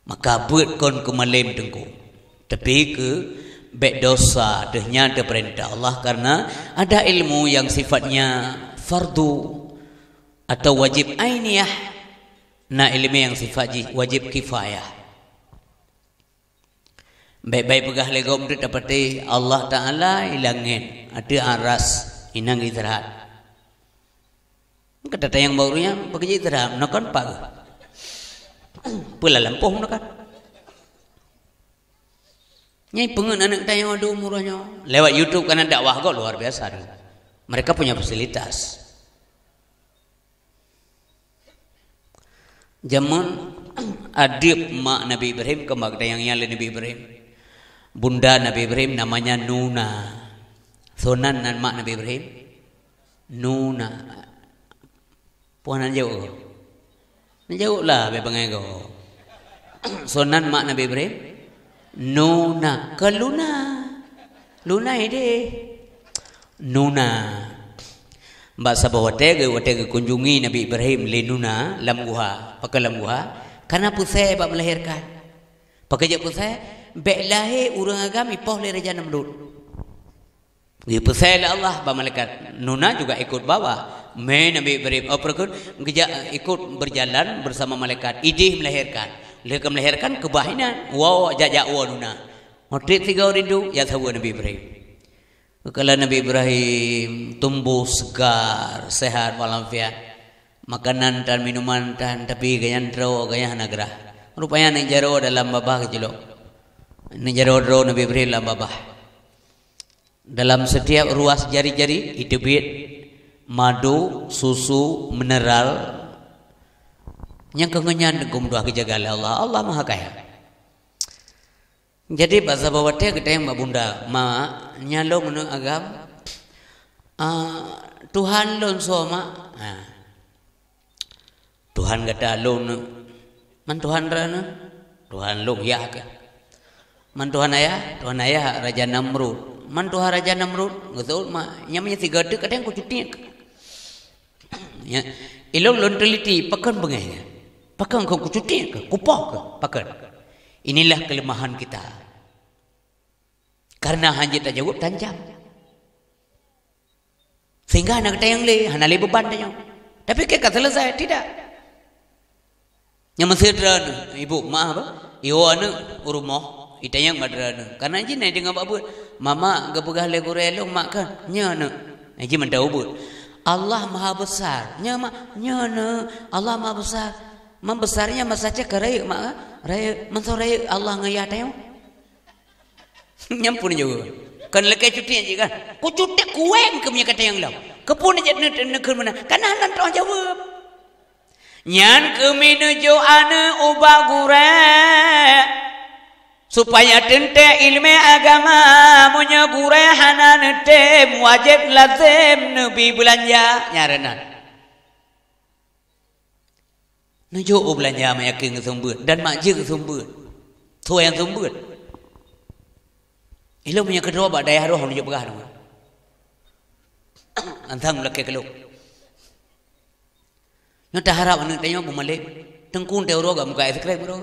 maka buat kon kemalem tengku. Tapi ke bek dosa dehnya ada perintah Allah karena ada ilmu yang sifatnya fardu atau wajib ainiyah, nah ilmu yang sifat wajib kifayah. Baik-baik pegah legom tu dapati Allah Ta'ala ilangin ada aras inang istirahat. Kata yang barunya bekerja istirahat nakon pak pula lampuh nakon nyai pengen anak tayang ada umurnya lewat YouTube karena dakwah kau luar biasa tu. Mereka punya fasilitas. Zaman adib mak Nabi Ibrahim kembali tayangnya Nabi Ibrahim. Bunda Nabi Ibrahim namanya Nuna. Sonan dan mak Nabi Ibrahim Nuna. Puanan jauh. Jauh lah bebangai kau. Sonan mak Nabi Ibrahim Nuna ke Luna. Luna ini Nuna. Mbak sabah watega kunjungi Nabi Ibrahim le Nuna lam guha, pakai lam guha karena pusai bab melahirkan. Pakai je pusai bek lahir urang agami poh le Raja Namrud. Dia pusai la Allah ba malaikat. Nuna juga ikut bawa. Nabi Ibrahim perkut ikut berjalan bersama malaikat. Idih melahirkan. Mereka melahirkan kebahinan. Wow jajak wa Nuna. Motif tiga rindu ya tahu Nabi Ibrahim. Kalau Nabi Ibrahim tumbuh segar, sehat walafiat, makanan dan minuman dan tapi gaya ndro gaya nagrah. Rupanya ni jaro dalam babah kecil. Ni jaro Nabi Ibrahim dalam babah. Dalam setiap ruas jari-jari itu bit madu, susu, mineral. Yang kengenyan dengkum doa kejagaan Allah. Allah Maha Kaya. Jadi bahasa bawatnya kita yang bunda mak nyalong nu agam Tuhan lon soma Tuhan kata lon man Tuhan rana Tuhan lon ya ke man Tuhan ayah Raja Namrud man Tuhan Raja Namrud betul mak nyamanya tiga tu kadang ku cuti ya ilong lon teliti pakan bengahnya pakan ku cuti ke kupah ke pakan. Inilah kelemahan kita. Karena hanya tak jawab tajam. Sehingga anak kita yang hanali beban tanya. Tapi kita selesai tidak. Yang masih ada ibu maaf apa? Iyo anu rumah ita yang madrana. Karena ji nai dengan apa buat? Mama gapegah le gorelong makan. Nya anu. Ji mentau buat. Allah Maha Besar. Nya mak nya anu. Allah Maha Besar. Membesarnya masaja keraya mak raya mensorai Allah ngaya tayo nyampun juga kan lekai cuti aja kan ku cuti kueng ke punya kata yang lau kepun aja negeri mana kan hanan tong jawab nyan ke menuju ana ubah gure supaya tente ilmu agama punya gure hanan tem wajib lazim nabi belanja nyaranan Nujo belanja mayakin kesumbut dan makjid kesumbut. Tuh yang sumbut. Ilo punya kedua bak daya roh nujo pegah dong. Antang laki keluk. Nyata harap anak tanya pemalik. Tengkun teuro gak muka es krim bro.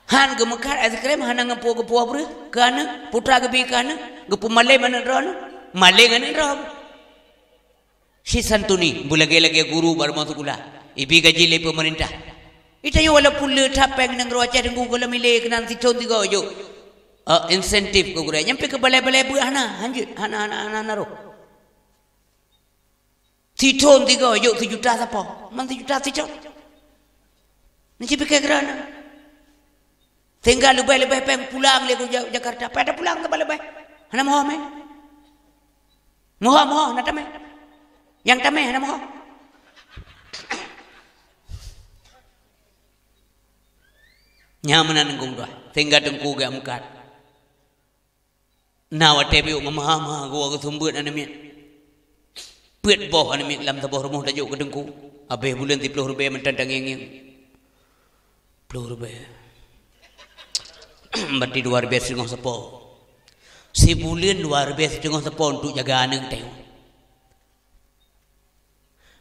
Han gemekar es krim hana ngepo bro. Kana putra gebi kana gepu malai mana ron. Malai kana ron. Si santuni bulagi guru baru masuk kuliah. Ibi gaji le pemerintah. Itayo walaupun le tapeng nang roaca dengan gula mile kenan siton tiga yo. Insentif ko gura. Nyampe ke balai-balai bu hana hanjut hana naro. Siton tiga yo 1 juta siapa? Man 1 juta siton. Ni pikir kerana. Tinggal lebih peng pulang le Jakarta. Pada pulang ke balai. Hana moh me. Moh na tame. Yang tame hana moh. Nyamanan ngong doa, tinggal dengku gak mukat. Nawa tebiu mama gua kesumbut anamnya. Pet boh anamnya lam taboh rumah tajuk ke dengku. Abe bulan 30 rupiah mentandang yang 10 rupiah. Berarti luar biasa dengan sepol. Sebulan luar biasa dengan sepol untuk jaga anak tengok.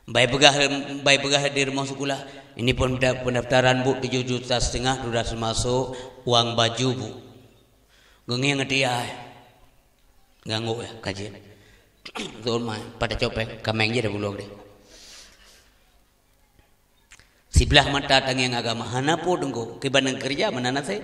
Baik pegah di rumah sekolah. Ini pendaftaran bu 7,5 juta sudah termasuk uang baju bu. Gengi ngerti ya. Ganggu ya kajian. Tuh mah pada copek kameng je dah bulog deh. Sebelah mata tangiang agama hana po dengko kibandang kerja mana nasi.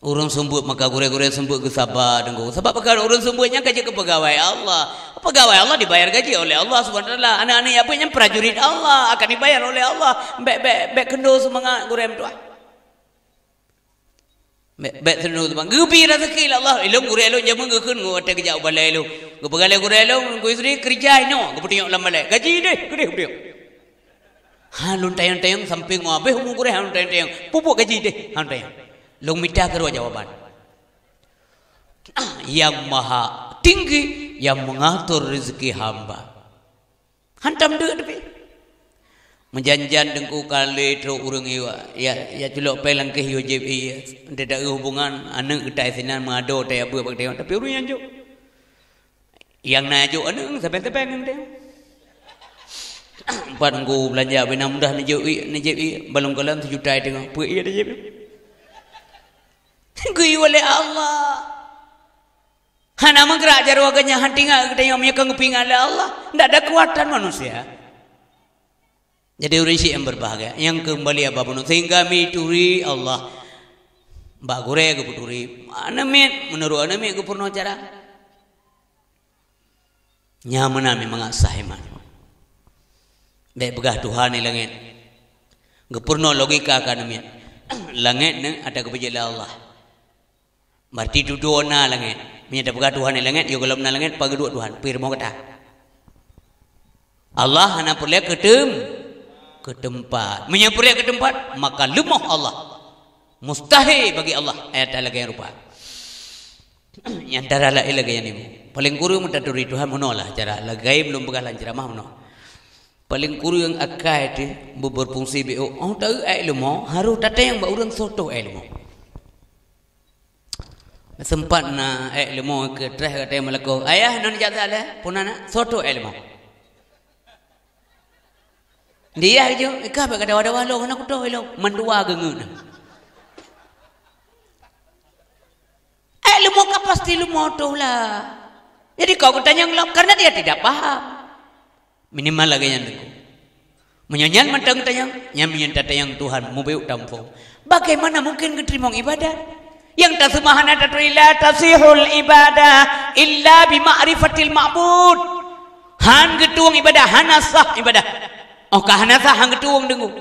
Urang sembut maka gure-gure sembut ke sabar dengko. Sebab perkara urang sembutnya gaji ke pegawai Allah. Pegawai Allah dibayar gaji oleh Allah Subhanahu wa taala. Anak-anak apa yang prajurit Allah akan dibayar oleh Allah. Bek kendo semangat gurem tu. Bek senu tu bang. Gebi rezeki Allah. Elok gure elok jamu gekeun ngo ate kerja balai elok. Ge pegawai gure elok go istri kerja ino. Ge petiok lam balai. Gaji deh, gede petiok. Halun tayang-tayang samping ngo abe gure halun tayang-tayang. Pupuk gaji deh, halun tayang. Long minta kedua jawaban. Yang maha tinggi yang mengatur rezeki hamba. Hantam dek depi. Menjanjan dengku kali teruk urang iwa. Ya celok pelang ke hiyo JB. Tidak hubungan anak kita sinan mengado tay apa bak tengok tapi urang yang juk. Yang najuk anak sampai tepeng tengok. Empat ngku belanja bina mudah ni JB balong kalam 7 juta tengok. Puak iya JB. Gui oleh Allah. Hana menggerak jarwaganya hantinga kita yang menyekang kepingan oleh Allah. Tidak ada kekuatan manusia. Jadi urisi yang berbahagia. Yang kembali apa pun sehingga mituri Allah. Mbak gure ke puturi. Anamit menurut anamit ke purno cara. Nyaman nami mengasah iman. Baik begah Tuhan ni langit. Ke purno logika kan anamit. Langit ni ada kebijak Allah. Berarti dua na langit. Menyata pegah Tuhan ni langit. Yo kalau na langit pagi dua Tuhan. Pirmo kata. Allah hana perlu ke tempat. Menyapurnya ke tempat, maka lemah Allah. Mustahil bagi Allah. Ayat lagi yang rupa. Yang darah la ilaha yang ini. Paling kuru mentaduri Tuhan menolak cara. Lagai belum bekalan ceramah menolak. Paling kuru yang akai itu berfungsi BO. Oh tahu ilmu harus tata yang baurang soto ilmu. Sempat na ilmu ke terah kata yang melakukan. Ayah non jasa ada punana soto ilmu. Dia aja, ikah apa kata wadah walong anak tu elok mendua gengun. Ilmu kah pasti ilmu tu lah. Jadi kau bertanya ngelak karena dia tidak paham. Minimal lagi yang tu. Menyanyian mentang tayang, nyamian tatayang Tuhan mubeuk tampung. Bagaimana mungkin keterima ibadat? Yang tak semahana tatwila tasihul ibadah illa bima'rifatil ma'bud. Han getuang ibadah, hanasah ibadah. Oh kahanasa hang ketuang dengu.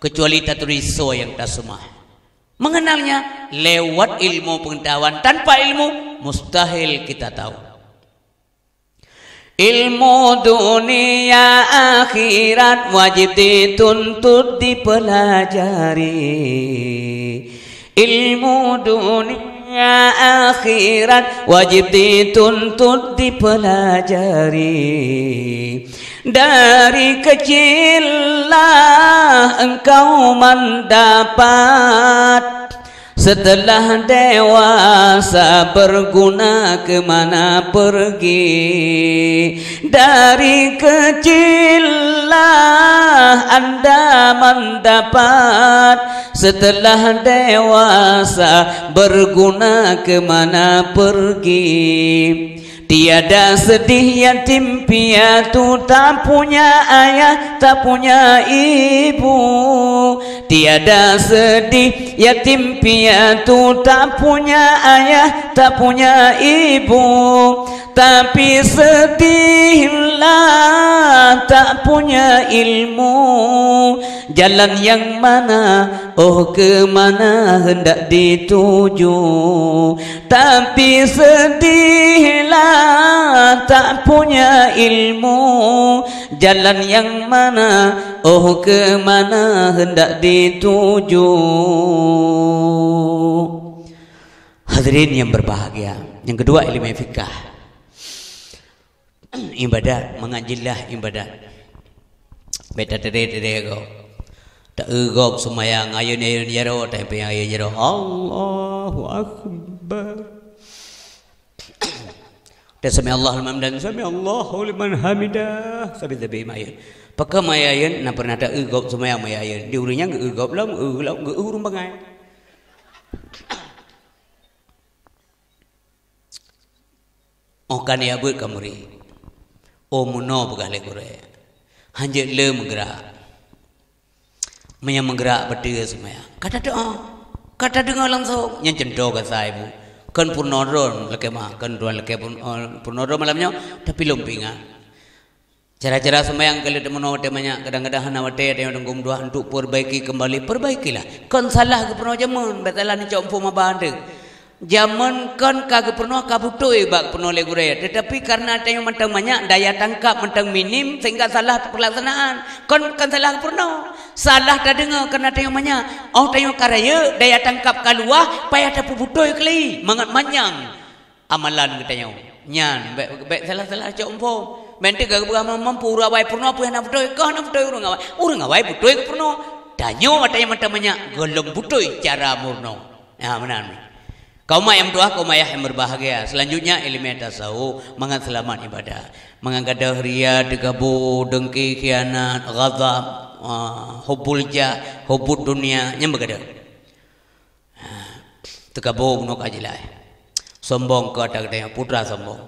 Kecuali taturiso yang tak semah. Mengenalnya lewat ilmu pengetahuan. Tanpa ilmu mustahil kita tahu. Ilmu dunia akhirat wajib dituntut dipelajari. Ilmu dunia akhirat wajib dituntut dipelajari. Dari kecillah engkau mendapat, setelah dewasa berguna kemana pergi. Dari kecillah anda mendapat, setelah dewasa berguna kemana pergi. Tiada sedih yatim piatu tak punya ayah tak punya ibu. Tiada sedih yatim piatu tak punya ayah tak punya ibu. Tapi sedihlah tak punya ilmu. Jalan yang mana, oh kemana hendak dituju. Tapi sedihlah tak punya ilmu. Jalan yang mana, oh kemana hendak dituju. Hadirin yang berbahagia. Yang kedua ilmu fikih. Ibadat, mengajilah ibadat. Beta tere kau. Tak egop semayang ayun jaro tapi ayun jaro Allahu Akbar. Dan sami Allah liman sami Allahu liman hamidah. Sabi mayan. Pakai mayan na pernah ada egop semayang mayan. Di urinya egop lah, urung bangai. Oh kan ya buat kamuri. Oh muno begale kore. Hanjat le menggerak. Menggerak berdua semayang. Kata doa. Kata dengar langsung. Yang cendol ke saya bu. Kan purnoron leke mah. Kan dua leke purnoron malamnya. Tapi lumpingan. Cara-cara semayang kalau teman temanya. Kadang-kadang hana wate ada yang dengkum dua. Untuk perbaiki kembali. Perbaikilah. Kan salah ke purno jaman. Betalah ni cok mpu mabande. Zaman kan kagak pernah kabutoi bak pernah legure, tetapi karena ada yang mentang banyak daya tangkap mentang minim sehingga salah pelaksanaan. Kan salah pernah, salah tak dengar karena ada yang banyak. Oh tayo karaya daya tangkap kaluah payah ada pubutoi kali, mangat manyang amalan kita nyaw. Nyan, baik salah cok umpo. Mente kagak berapa mampu urawai pernah apa yang nak putoi, kah nak putoi urang awai putoi pernah. Danyo ada yang mentang banyak gelem putoi cara murno. Ya benar. Kaum yang doa, kaum yang berbahagia. Selanjutnya ilmu tasawuf, mengat selamat ibadah, mengangkat ria, degabu, dengki, khianat, ghadab, hubul jah, hubul dunia, yang begitu. Degabu menuk ajilah. Sombong ke atak putra sombong,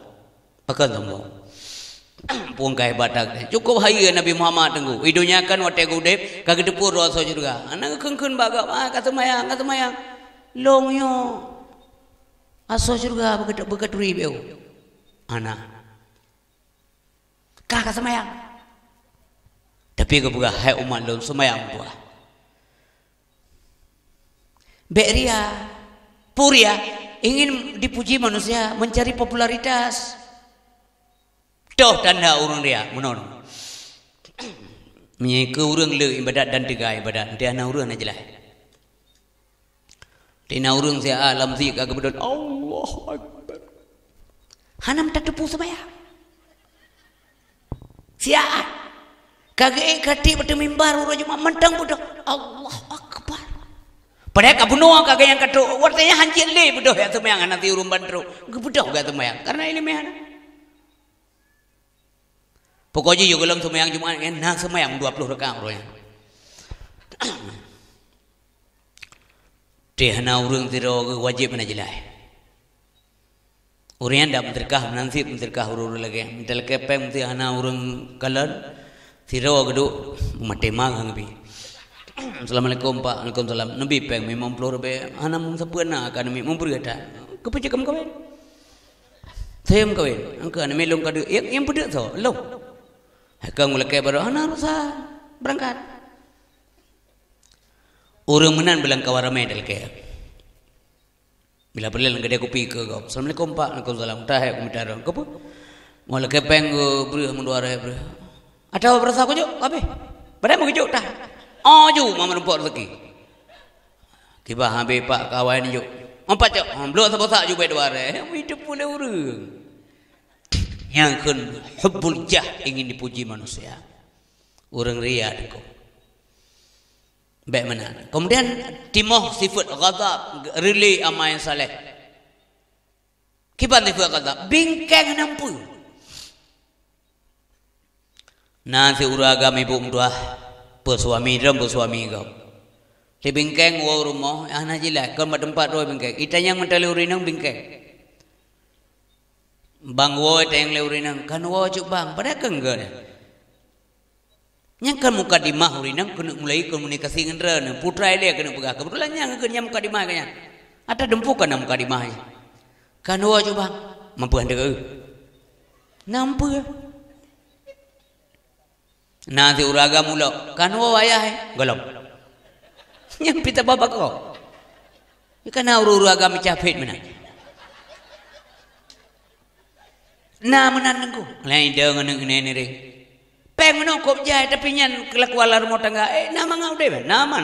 pakai sombong. Pungkai batak. Cukup hari Nabi Muhammad tunggu. Hidupnya kan waktu gudep, kagak depur rasa juga. Anak kengkun bagap, kata mayang, longyo. Aso juga begitu ribu anak kakak semayang tapi kebuka hai umat lom semayang buah beria puria ingin dipuji manusia mencari popularitas doh tanda urang dia menon menyeke urang le ibadat dan tiga ibadat dia na urang aja lah. Tina urang saya alam zik agak bedon Allahu Akbar. Hanam tak tepu semayang. Siap. Kagak kati pada mimbar urang cuma mentang budak Allahu Akbar. Padahal kabunuh kagak yang katu wartanya hancur le budak ya semayang nanti urang bandro. Gebudak gak semayang karena ilmiah. Pokoknya yo gelam semayang cuma enak semayang 20 rakaat urang. Dehana urang tiro wajib mana jelah. Urang dah menterkah nanti menterkah urang lagi. Mentel kepeng mesti hana urang kalan tiro gedu mate magang bi. Assalamualaikum Pak. Waalaikumsalam. Nabi peng memang pelur be hana sempurna kan mi mumpur gata. Kepecekam kawin. Saya kawin. Angka ane melong kadu yang pedak so. Lo. Hakang mulai baru hana rusa berangkat. Orang menan bilang kawaramai dalke. Bila perlu gede kopi ke kau. Assalamualaikum Pak. Waalaikumsalam. Dah aku minta orang. Kau mau lagi peng beri menduara beri. Ada apa berasa aku jauh? Apa? Pada mau jauh dah. Oh jauh mama nampak rezeki. Kibah ambil Pak kawan jauh. Empat jauh. Belum sebab jauh berduara. Hidup pula orang. Yang kan hubbul jah ingin dipuji manusia. Orang ria kau. Baik mana. Kemudian timoh sifat ghadab rili amal yang saleh. Kibat sifat ghadab bingkang nampu. Nanti uragam ibu mtua bersuami dan bersuami kau. Di bingkang wa rumah anak jilat kau tempat roh bingkang. Ita yang mentali urinang bingkang. Bang wa ita yang le urinang kan wa cuk bang pada kenggan. Yang kan muka di mah urinang kena mulai komunikasi dengan putra dia kena pegang kebetulan yang kena muka di mah kanya ada dempukan muka di mah kan wa coba mampu anda nampu nanti uraga mula kan wa ayah golong yang pita babak kau ikan uraga mencapit mana nah menanengku lain dengan ini peng menokop jai tapi nyan kelakuan rumah tangga nama ngau deh nama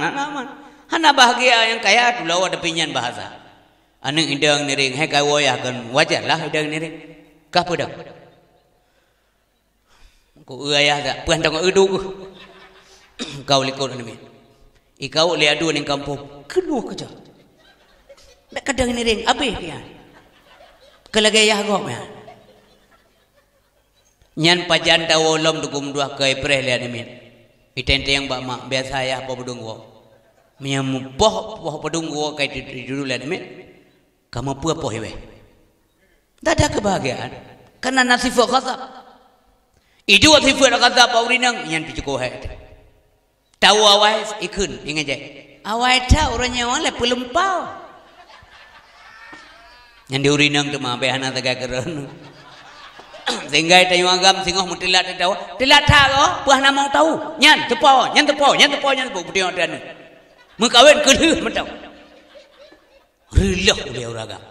hana bahagia yang kaya tu lawa tapi nyan bahasa aneng indang niring hai kai woyah kan wajar lah indang niring kah pedang ko ayah tak puan tang edu kau likut ni ikau le adu ning kampung kedua kerja nak kadang niring abih dia kelagayah gom ya Nyan pajan tawolom dukum dua ke April ya nimin. Itente yang bak mak biasa ya apa bedung wo. Miam poh bedung wo kai dulu ya nimin. Kamu pua poh we. Tak ada kebahagiaan. Karena nasifat ghadab. Itu nasifat ghadab paurinang nyan picuko hai. Tahu awai ikun ingat je. Awai tahu orangnya wala pelempau. Yang diurinang tu mah behana tegak keren. Sehingga itu yang agam singoh mutilat tahu. Tilat tahu, puah nama tahu. Nyan tepau. Budi orang dan mengkawin kelih mentau. Rilah dia uragam.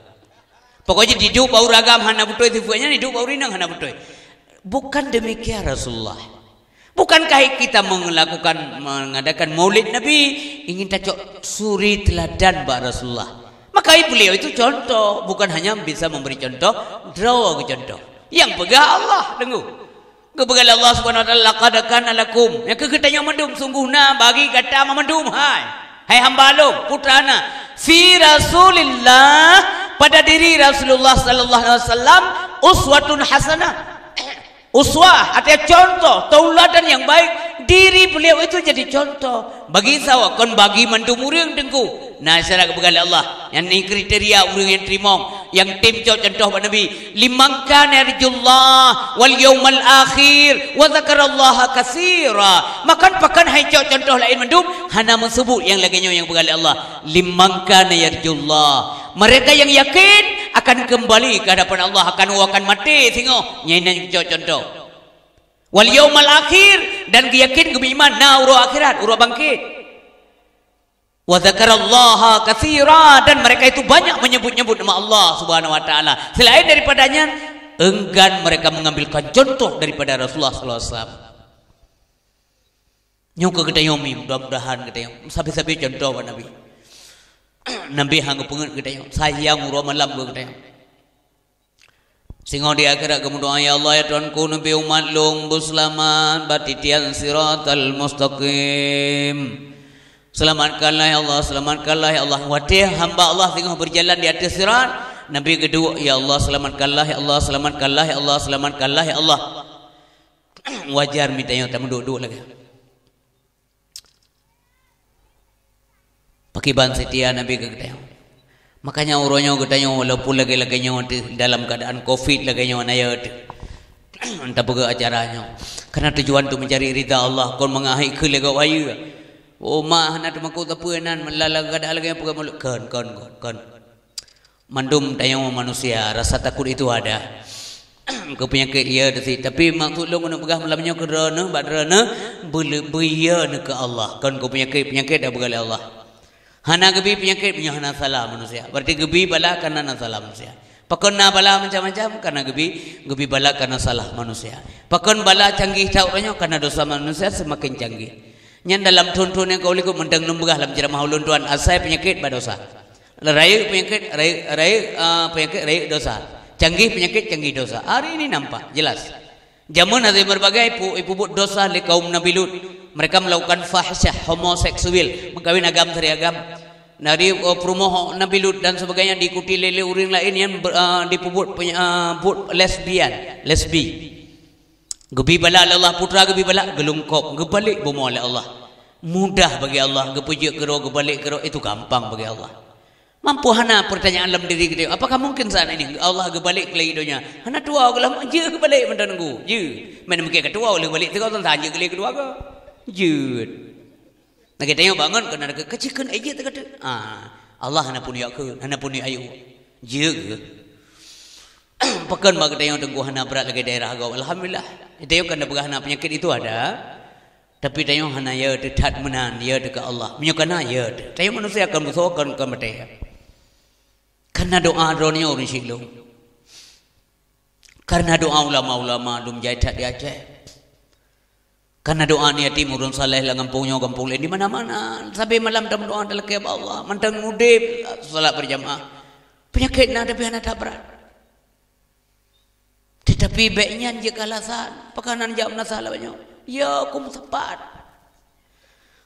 Pokoknya hidup bau ragam hana betul tifuanya hidup bau rinang hana betul. Bukan demikian Rasulullah. Bukankah kita mengadakan maulid Nabi ingin tajok suri teladan Mbak Rasulullah. Maka beliau itu contoh, bukan hanya bisa memberi contoh, draw ke contoh. Yang pegang Allah dengu. Kepegang Allah Subhanahu wa taala laqad kana lakum. Ya keketanya mendum sungguhna bagi kata memendum hai hamba Allah putrana fi Rasulillah pada diri Rasulullah sallallahu alaihi wasallam uswatun hasanah. Uswah artinya contoh, tauladan yang baik. Diri beliau itu jadi contoh bagi sawa kon bagi mandu muring dengku. Nah, saya kepegang Allah. Yang ini kriteria orang yang terima, yang tim contoh Nabi. Liman kana yarjullah wal yaumal akhir wa dzakarallaha katsira. Makan pakan hai contoh lain mendum hana mensebut yang laginya yang pegang Allah. Liman kana yarjullah. Mereka yang yakin akan kembali ke hadapan Allah, akan mati singo. Nyanyi contoh. Wal yaumal akhir dan yakin beriman na uro akhirat, uro bangkit. Wa dzakarallaha katsira dan mereka itu banyak menyebut-nyebut nama Allah Subhanahu wa taala. Selain daripadanya enggan mereka mengambilkan contoh daripada Rasulullah sallallahu alaihi wasallam. Nyuka kita yomi mudah-mudahan kita yang sabi-sabi contoh Nabi. Nabi hang pengen kita yang sayang uro malam kita yang. Sehingga di akhirat kamu doa ya Allah ya Tuhanku Nabi umat long berselamat batitian siratal mustaqim. Selamatkanlah ya Allah, selamatkanlah ya Allah. Watih hamba Allah tengah berjalan di atas sirat. Nabi kedua ya Allah selamatkanlah ya Allah, selamatkanlah ya Allah, selamatkanlah ya Allah. Wajar minta yang tamu duduk lagi. Pakai ban setia Nabi kedua. Makanya urangnya katanya walaupun lagi-laginya dalam keadaan Covid laginya ayat. Entah pergi acaranya. Karena tujuan tu mencari ridha Allah. Kau mengahi ke lega wayu. Oh mah nak maku tapuenan melala kada lagi apa mulut kan. Mandum tayang manusia rasa takut itu ada. Ke penyakit ia tapi maksud lu nak pegah malamnya kerana badrana belia ke Allah. Kan ke penyakit dah begal Allah. Hana gebi penyakit punya hana salah manusia. Berarti gebi bala karena salah manusia. Pakon na bala macam-macam karena gebi bala karena salah manusia. Pakon bala canggih tahunya karena dosa manusia semakin canggih. Nyan dalam tuntun yang kau lihat mendeng numbah dalam ceramah ulun tuan asai penyakit berdosa. Raya penyakit dosa. Canggih penyakit canggih dosa. Hari ini nampak jelas. Zaman ada berbagai ibu dosa di kaum Nabi Lut. Mereka melakukan fahsyah homoseksual, mengkawin agam dari agam. Dari perumahan Nabi Lut dan sebagainya diikuti lele uring lain yang dipubut lesbi. Gebi bala Allah putra gebi bala gelungkop gebalik bomo oleh Allah. Mudah bagi Allah gepuji kero gebalik kero itu gampang bagi Allah. Mampu hana pertanyaan dalam diri kita. Apakah mungkin saat ini Allah gebalik ke hidunya? Hana tua gelam je gebalik mendangu. Je. Mana mungkin ketua oleh balik tu kau tanya ke kedua ke? Je. Nak kita yang bangun kena kecikan aja tu kata. Allah hana pun yakun, hana pun ayu. Je. Pekan bagi kita yang tenggu hana berat lagi daerah agak. Alhamdulillah. Kita yang kena begah hana penyakit itu ada. Tapi kita yang hana ya dekat menan ya dekat Allah. Menyukana ya. Kita yang manusia akan bersokan ke mereka. Karena doa rohnya orang silung. Karena doa ulama-ulama dum jaitat di Aceh. Karena doa ni yatim urun saleh lah kampung lain di mana-mana. Sampai malam dalam doa adalah ke Allah. Mantang mudib salat berjamaah. Penyakit nak tapi anak tak berat. Tetapi baiknya jika alasan pekanan jam nasalah banyak. Ya kum tepat.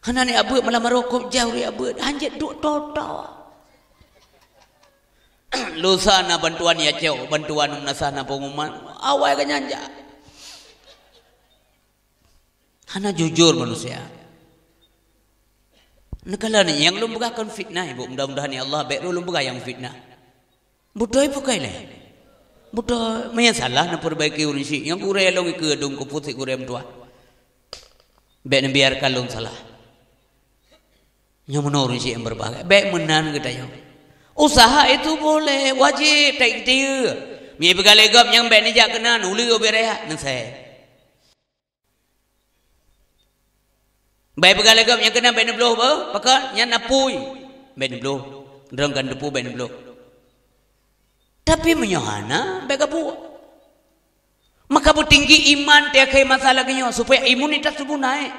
Hana ni abut malam merokok jauh dia abut. Hanjit duk total. Lusana bantuan ya cewek bantuan nasana pengumuman awal kan nyanja Hana jujur manusia. Nakala ni yang lu bukan fitnah ibu, mudah-mudahan ni Allah baik lu bukan yang fitnah. Budai bukai le. Budai macam salah nak perbaiki urang si. Yang kurai long ke dong ku putih kurai mentua. Baik biarkan long salah. Yang mana urang si yang berbahagia. Baik menan kita yang. Usaha itu boleh wajib tak dia. Mi begalegap yang baik ni jak kena uli obereha nan saya. Baik begalegap yang kena baik beloh ba pakak yang napui baik beloh derangkan depu baik beloh. Tapi menyohana baik apu. Maka tinggi iman tiak kai masalah kenyo supaya imunitas tubuh naik.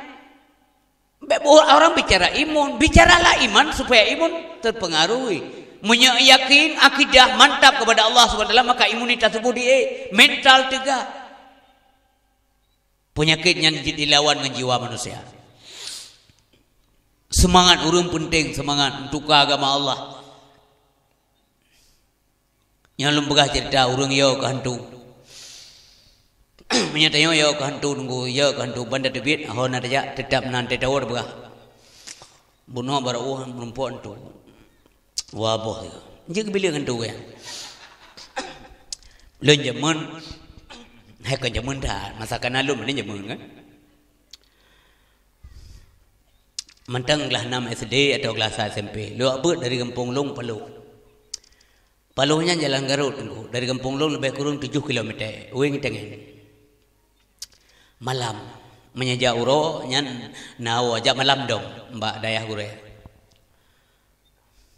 Baik orang bicara imun, bicaralah iman supaya imun terpengaruhi. Yakin akidah mantap kepada Allah SWT, maka imunitas tubuh dia mental tegak. Penyakit yang dilawan dengan jiwa manusia. Semangat urung penting, semangat untuk agama Allah. Yang lembagah cerita urung yo ke hantu. Menyatanya yo ke hantu nunggu yo ke hantu bandar debit ahon ada ja tetap nanti tawar begah. Bunuh baru perempuan tu. Wah boh. Jadi bila hantu ya. Lun zaman hai kan zaman dah masakan alum ni zaman kan. Mentang kelas 6 SD atau kelas SMP. Lu abut dari Kampung Long Palu. Paluhnya jalan Garut dulu. Dari Kampung Long lebih kurang 7 km. Uing tengen. Malam menyejak uro nyan nau ajak malam dong mbak dayah gure.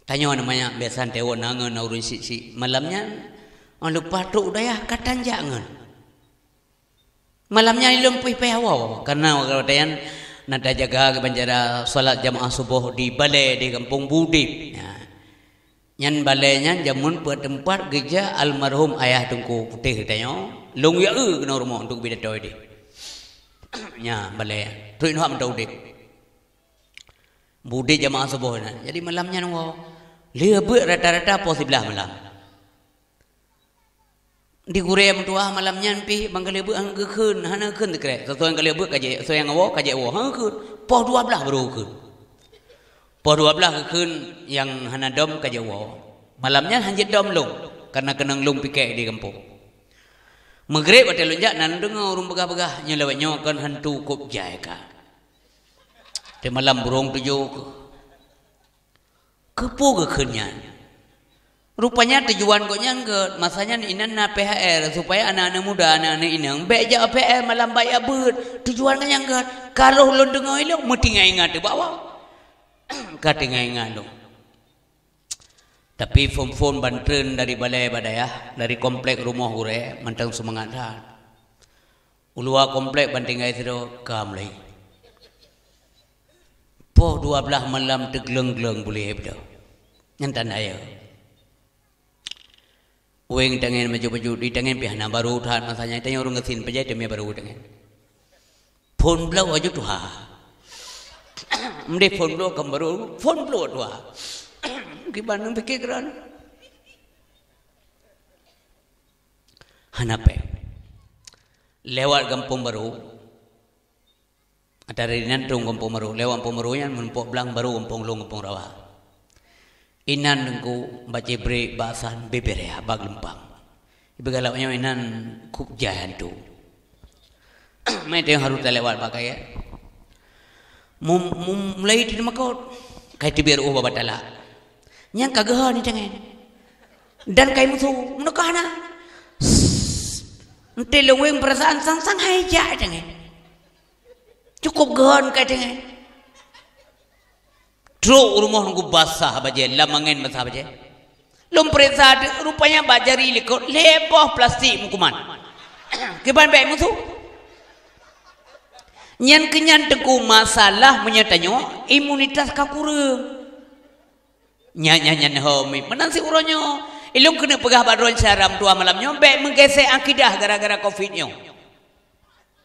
Tanya namanya biasa tewo nangan urun si malamnya lupa tu dayah katan jangan. Malamnya lumpuh pehawa karena wakatayan nada jaga ke banjara salat jamaah subuh di balai di Kampung Budi. Nyan balainya jamun buat tempat gereja almarhum ayah Tunku Putih tanya. Long ya kena rumah untuk bidato ini. Nya balai. Tu ini hak mentau dik. Budi jamaah subuh na. Jadi malamnya nunggu. Dia buat rata-rata pos sebelah malam. Di Korea mentua malamnya pi bangkali buat hang keun hana keun tekre. Sesuai kali buat kaje sesuai yang awo kaje awo hang keun. Pos 12 baru keun. Pos 12 keun yang hana dom kaje awo. Malamnya hanjit dom long karena kenang long pikek di kampung. Maghrib ada lonjak nan dengar urung begah-begah nyelawatnya kan hantu kop jai ka. Di malam burung tujuh kepu ke kenyan. Rupanya tujuan koknya ke masanya inan na PHR supaya anak-anak muda anak-anak inang beja PHR malam bayar ber. Tujuan kan yang ke kalau lu dengar ilok mesti ingat di bawah. Kata ingat lu. Tapi phone bantren dari balai badaya dari komplek rumah hure mantang semangat dah. Ulua komplek bantingai siro kamlai. Po 12 malam tegleng-gleng boleh hebdo. Nyantan ayo. Weng tangan maju-maju di tangan pihana baru tahan masanya tanya orang ngesin pejai demi baru tangan. Phone blow aja tuh ha. Mende phone blow baru phone blow tuh ha. Gimana pikir keran? Hanape. Lewat Kampung Baru. Ada rinantung Kampung Baru. Lewat Kampung Baru yang menumpuk belang baru Kampung Long Kampung Rawa. Inan nengku baca break bahasan beberea bag lempang. Ibu galaknya inan kup jahan tu. Mereka yang harus lewat pakai ya. Mulai di makot. Kayak tibiar batala. Yang kagah ni jangan. Dan kayak musuh menukahna. Nanti leweng perasaan sang haja jangan. Cukup gahan kayak jangan. Truk rumah nunggu basah baje lamangen basah baje. Lom perisa rupanya bajari likut leboh plastik mukuman. Keban baik musuh. Nyan kenyan teku masalah menyatanya imunitas kakurang. Nyanyi homi menansi uronyo. Ilung kena pegah badron syaram tua malamnya baik menggesek akidah gara-gara COVID-nya.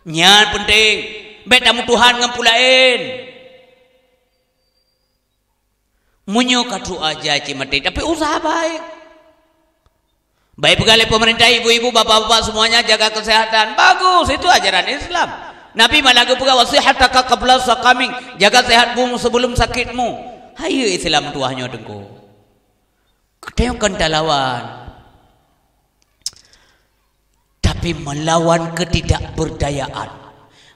Nyan penting. Baik tamu Tuhan ngampulain. Munyo katu aja cimati tapi usaha baik. Baik pegawai pemerintah ibu-ibu bapak-bapak semuanya jaga kesehatan. Bagus itu ajaran Islam. Nabi malah berkata wasihataka qabla saqamik, jaga sehatmu sebelum sakitmu. Hayo Islam tuahnya dengku. Tengokkan lawan. Tapi melawan ketidakberdayaan,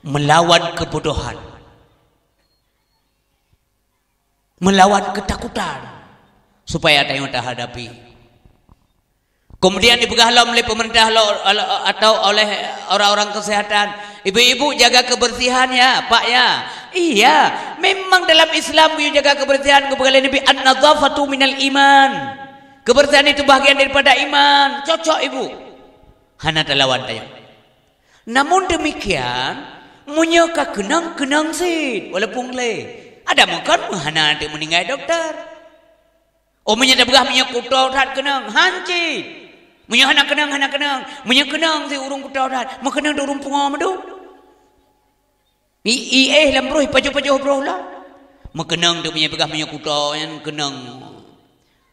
melawan kebodohan, melawan ketakutan supaya tengok tak hadapi. Kemudian dipegang oleh pemerintah atau oleh orang-orang kesehatan. Ibu-ibu jaga kebersihan ya, Pak ya. Iya, memang dalam Islam you jaga kebersihan. Kepada Nabi an-nadzafatu minal iman. Kebersihan itu bagian daripada iman. Cocok ibu. Hana lawan tanya. Namun demikian, munyaka kenang sih, walaupun le. Ada makan hana ada meninggal dokter. Oh munya dah begah munya kutau tak kenang hanci. Munya hana kenang, munya kenang si urung kutau tak. Mak kenang urung punga madu. Lambroh pajo broh lah. Mak kenang tu munya begah munya kutau yang kenang.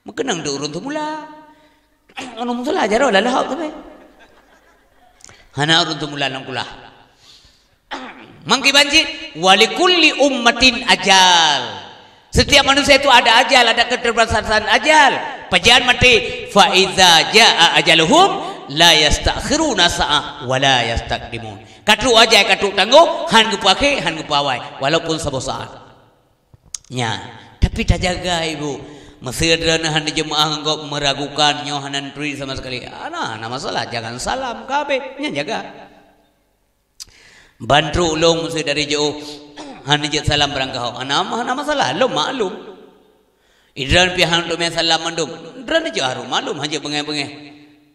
Mak kenang tu urung tu mula. Anu mula ajar lah hak tu be. Hana urung tu mula nang kulah. Mangki banjir walikulli ummatin ajal. Setiap manusia itu ada ajal, ada keterbatasan ajal. Pajian mati fa iza jaa ajaluhum la yastakhiruna sa'ah wa la yastaqdimun. Katu ajal katu tangguh han gupake han gupawai walaupun sabo saat. Nya, tapi tak jaga ibu. Mesir dan han jemaah engkau meragukan nyohanan tri sama sekali. Ana masalah jangan salam kabeh nya jaga. Bantu ulung mesti dari jauh. Hanijat salam berangkau. Hana masalah. Lo maklum. Idran pihak tu salam mandum. Idran aja harum maklum hanya bengai-bengai.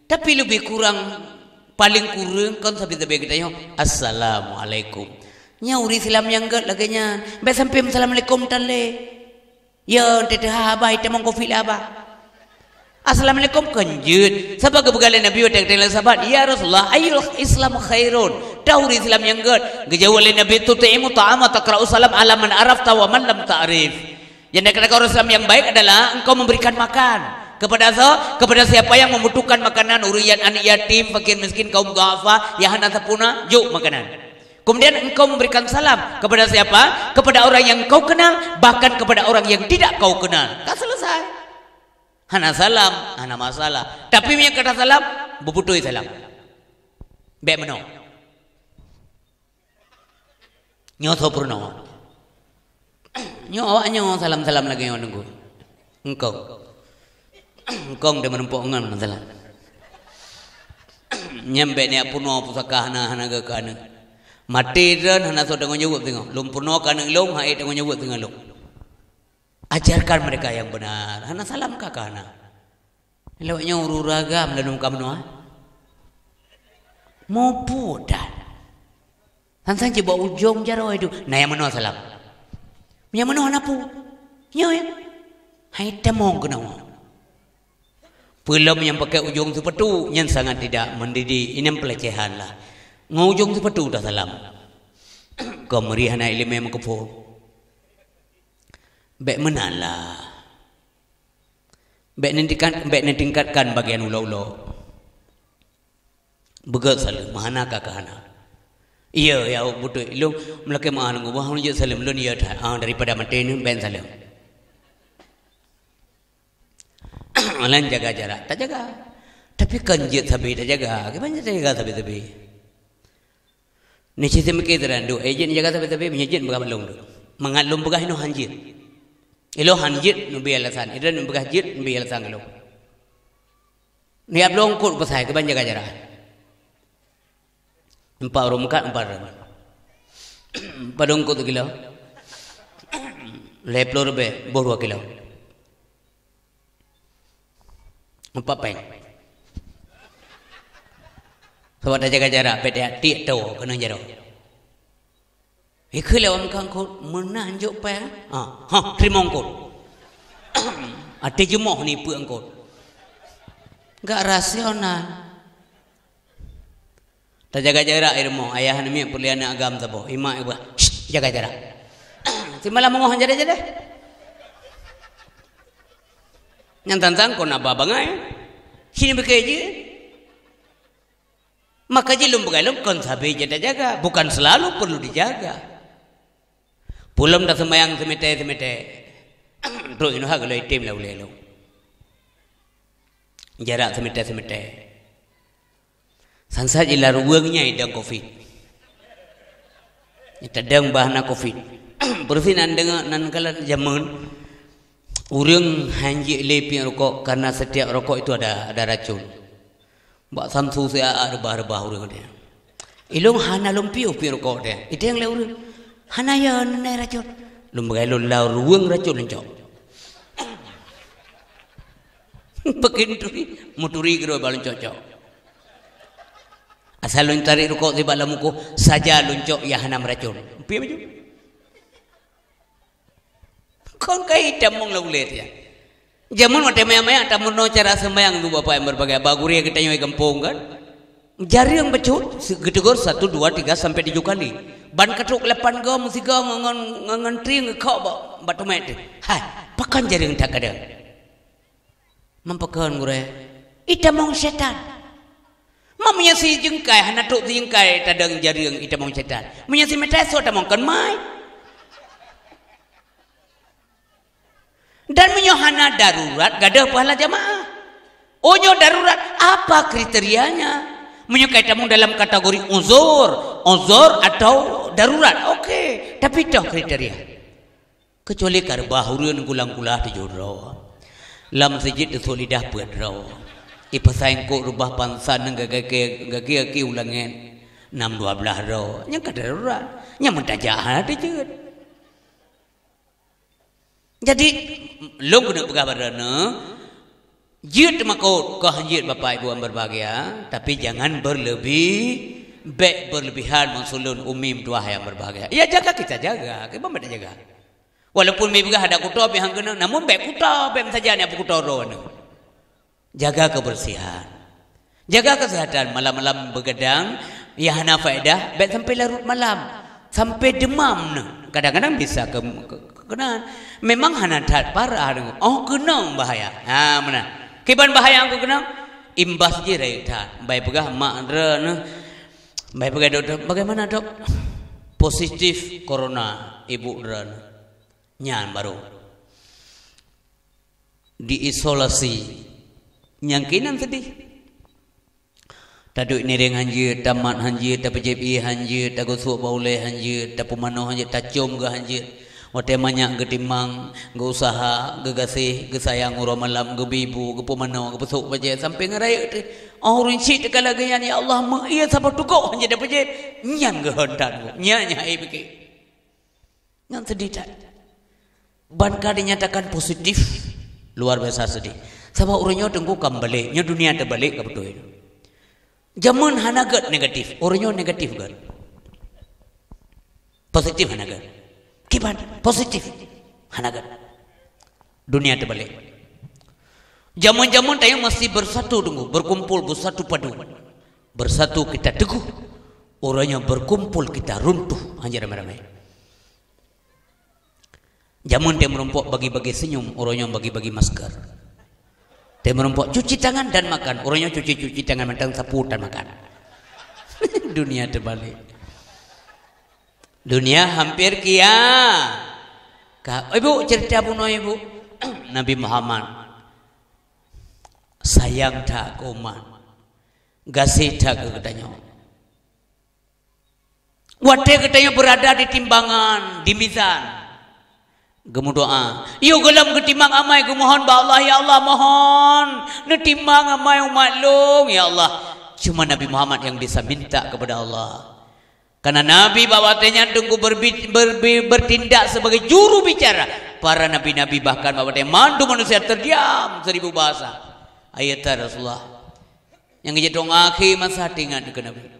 Tapi lebih kurang paling kurang kan sampai kita yo assalamualaikum. Nyauri salam yang gak laganya. Be sampai assalamualaikum tale. Ya tete habai temong kopi laba. Assalamualaikum kanjut. Sebab kebegalan Nabi wa ta'ala sahabat, ya Rasulullah, ayyul Islam khairun. Dahuri Islam yang gad. Gejawab oleh Nabi tu ta'imu ta'ama taqra'u salam ala man arafta wa man lam ta'rif. Yang dikatakan Islam yang baik adalah engkau memberikan makan kepada siapa yang membutuhkan makanan, urian anak yatim, fakir miskin, kaum duafa, yang hana sapuna, juk makanan. Kemudian engkau memberikan salam kepada siapa? Kepada orang yang kau kenal, bahkan kepada orang yang tidak kau kenal. Kan selesai. Hana salam, hana masalah. Tapi punya kata salam, berbutuh salam. Baik meno. Nyoto purno. Nyo awak nyo salam-salam lagi yang nunggu. Engkau dia menumpuk ngan salam. Nyampe ni purno pusaka hana gakana. Mati dan hana so dengan nyebut tengok. Lum purno kana lum hai dengan nyebut tengok lum. Ajarkan mereka yang benar. Hana salam kakak hana. Lewatnya ururagam dan kamu noa. Mau pudan. Hansan je bawa ujung jaro itu. Nah yang mana salam. Yang mana hana pu. Nyo ya. Hai temong kena. Belum yang pakai ujung sepetu yang sangat tidak mendidik. Ini pelecehan lah. Ngujung sepetu dah salam. Kemerihan ilmu yang mengkepul. Baik menalah. Baik nantingkatkan bagian ulo-ulo. Begat salam. Mahana kakak. Iya ya betul. Lu melakai mahana gua hanya salam lu niat daripada mati ni ben salam. Alan jaga jarak. Tak jaga. Tapi kanjit sabi tak jaga. Gimana jaga sabi-sabi? Ni sistem keteran do ejen jaga sabi-sabi menyejit bergalung do. Mengalum begah no hanjit. Ilo hanjit nubi alasan, ilo nubi hanjit nubi alasan ilo. Ni ablong kut pasai ke banyak acara. 4 orang muka 4 orang. Padong kut kilo. Leplor be bor 2 kilo. 4 peng. Sebab dah jaga jarak, beda tik tahu kena jarak. Ikut lewat kangkut mana anjuk pa? Terima angkut. Ada jemoh ni pu angkut. Enggak rasional. Tak jaga jarak ilmu. Ayah ni perliana agam tabo. Imak ibu. Jaga jarak. Si malam mengoh jadi je deh. Yang tantang kau nak babangai. Sini bekerja. Maka jilum begalum kon sabi jada jaga, bukan selalu perlu dijaga. Pulam dah semayang semete. Terus inu hak lo itim lah boleh lo. Jarak semete. Sansa jila ruangnya idang COVID. Tadang bahana COVID. Bersinan dengan nan kala zaman urang hanji lepi rokok karena setiap rokok itu ada racun. Bak samsu saya rebah urang dia. Ilung hana lumpi rokok dia. Itu yang urang. Hana ya nai racun. Lumbagai lau ruang racun lencok. Pekinturi muturi gero balon cocok. Asal lun tarik rokok di balam muku saja luncok ya hanam racun. Pi maju. Kon kai tamong lau let ya. Jamun mate maya tamun no cara sembayang tu bapak yang berbagai baguri yang kita nyoi kampung kan. Jari yang becut gedegor 1 2 3 sampai 7 kali. Ban ketuk 8 gam siga ngan tri ngekau batu met. Hai, pakan jari yang tak ada. Mampakan gure. Itamong setan. Mamanya si jengkai hana tuk si jengkai tadang jari yang itamong setan. Mamanya si meteso tamong kan mai. Dan menyohana darurat gada pahala jamaah. Onyo darurat apa kriterianya? Menyukai tamu dalam kategori uzur atau darurat. Okey, tapi dah kriteria. Kecuali karbahurun gulang-gulah di jodoh. Lam sejid itu lidah pedro. Ipasain ko rubah pansan gagi ulangan 6 12 ro. Nya kadarurat. Nya mentajah di jeut. Jadi long kena pegabarana jid makot kah jid bapak ibu yang berbahagia, tapi jangan berlebihan mensulun umim dua yang berbahagia. Ya jaga kita jaga, kita tidak jaga. Walaupun mi begah ada kutub yang kena, namun baik kutub saja ni apa kutub rono. Jaga kebersihan, jaga kesehatan. Malam-malam begadang, ya hana faedah, baik sampai larut malam, sampai demam. Kadang-kadang bisa kena. Memang hana tat parah dengan. Oh kena bahaya. Ha mana? Kiban bahaya aku kena. Imbas je rai tat. Baik pegah mak re. Baik pegah doktor. Bagaimana dok? Positif corona ibu re. Nyan baru. Diisolasi. Nyangkinan sedih. Taduk nireng hanjir, tamat hanjir, ta PJP hanjir, ta gosok baulai hanjir, ta pemanoh hanjir, ta cium ke hanjir. Wate banyak getimang, ge usaha, ge gasih, ge sayang ura malam, ge bibu, ge pemanoh, ge pesuk baje sampai ngaraya tu. Oh rinci tekal lagi ya Allah, mak iya sabar tukok hanjir da baje. Nyan ge hendan, nya ai pikir. Ngan sedih tak. Ban ka dinyatakan positif, luar biasa sedih. Sebab urangnya tengku kembali, nya dunia terbalik ke betul. Zaman hanagat negatif, orangnya negatif kan? Positif hanagat. Kiban positif hanagat. Dunia terbalik. Zaman-zaman tayang masih bersatu tunggu, berkumpul bersatu padu. Bersatu kita teguh. Orangnya berkumpul kita runtuh. Hanya ramai-ramai. Zaman dia merompok bagi-bagi senyum, orangnya bagi-bagi masker. Dia merompok cuci tangan dan makan. Orangnya cuci tangan mentang sapu dan makan. Dunia terbalik. Dunia hampir Ibu cerita bunuh ibu. Nabi Muhammad sayang tak ke umat. Gasih tak ke katanya. Wadah katanya berada di timbangan, di mizan. Gemu doa. Yo gelam ketimbang amai ku mohon ba Allah ya Allah mohon. Netimbang amai umat long ya Allah. Cuma Nabi Muhammad yang bisa minta kepada Allah. Karena Nabi bawatnya tunggu bertindak sebagai juru bicara. Para nabi-nabi bahkan bawatnya mandu manusia terdiam 1000 bahasa. Ayat Rasulullah. Yang jadi dong akhir masa tingan ke Nabi.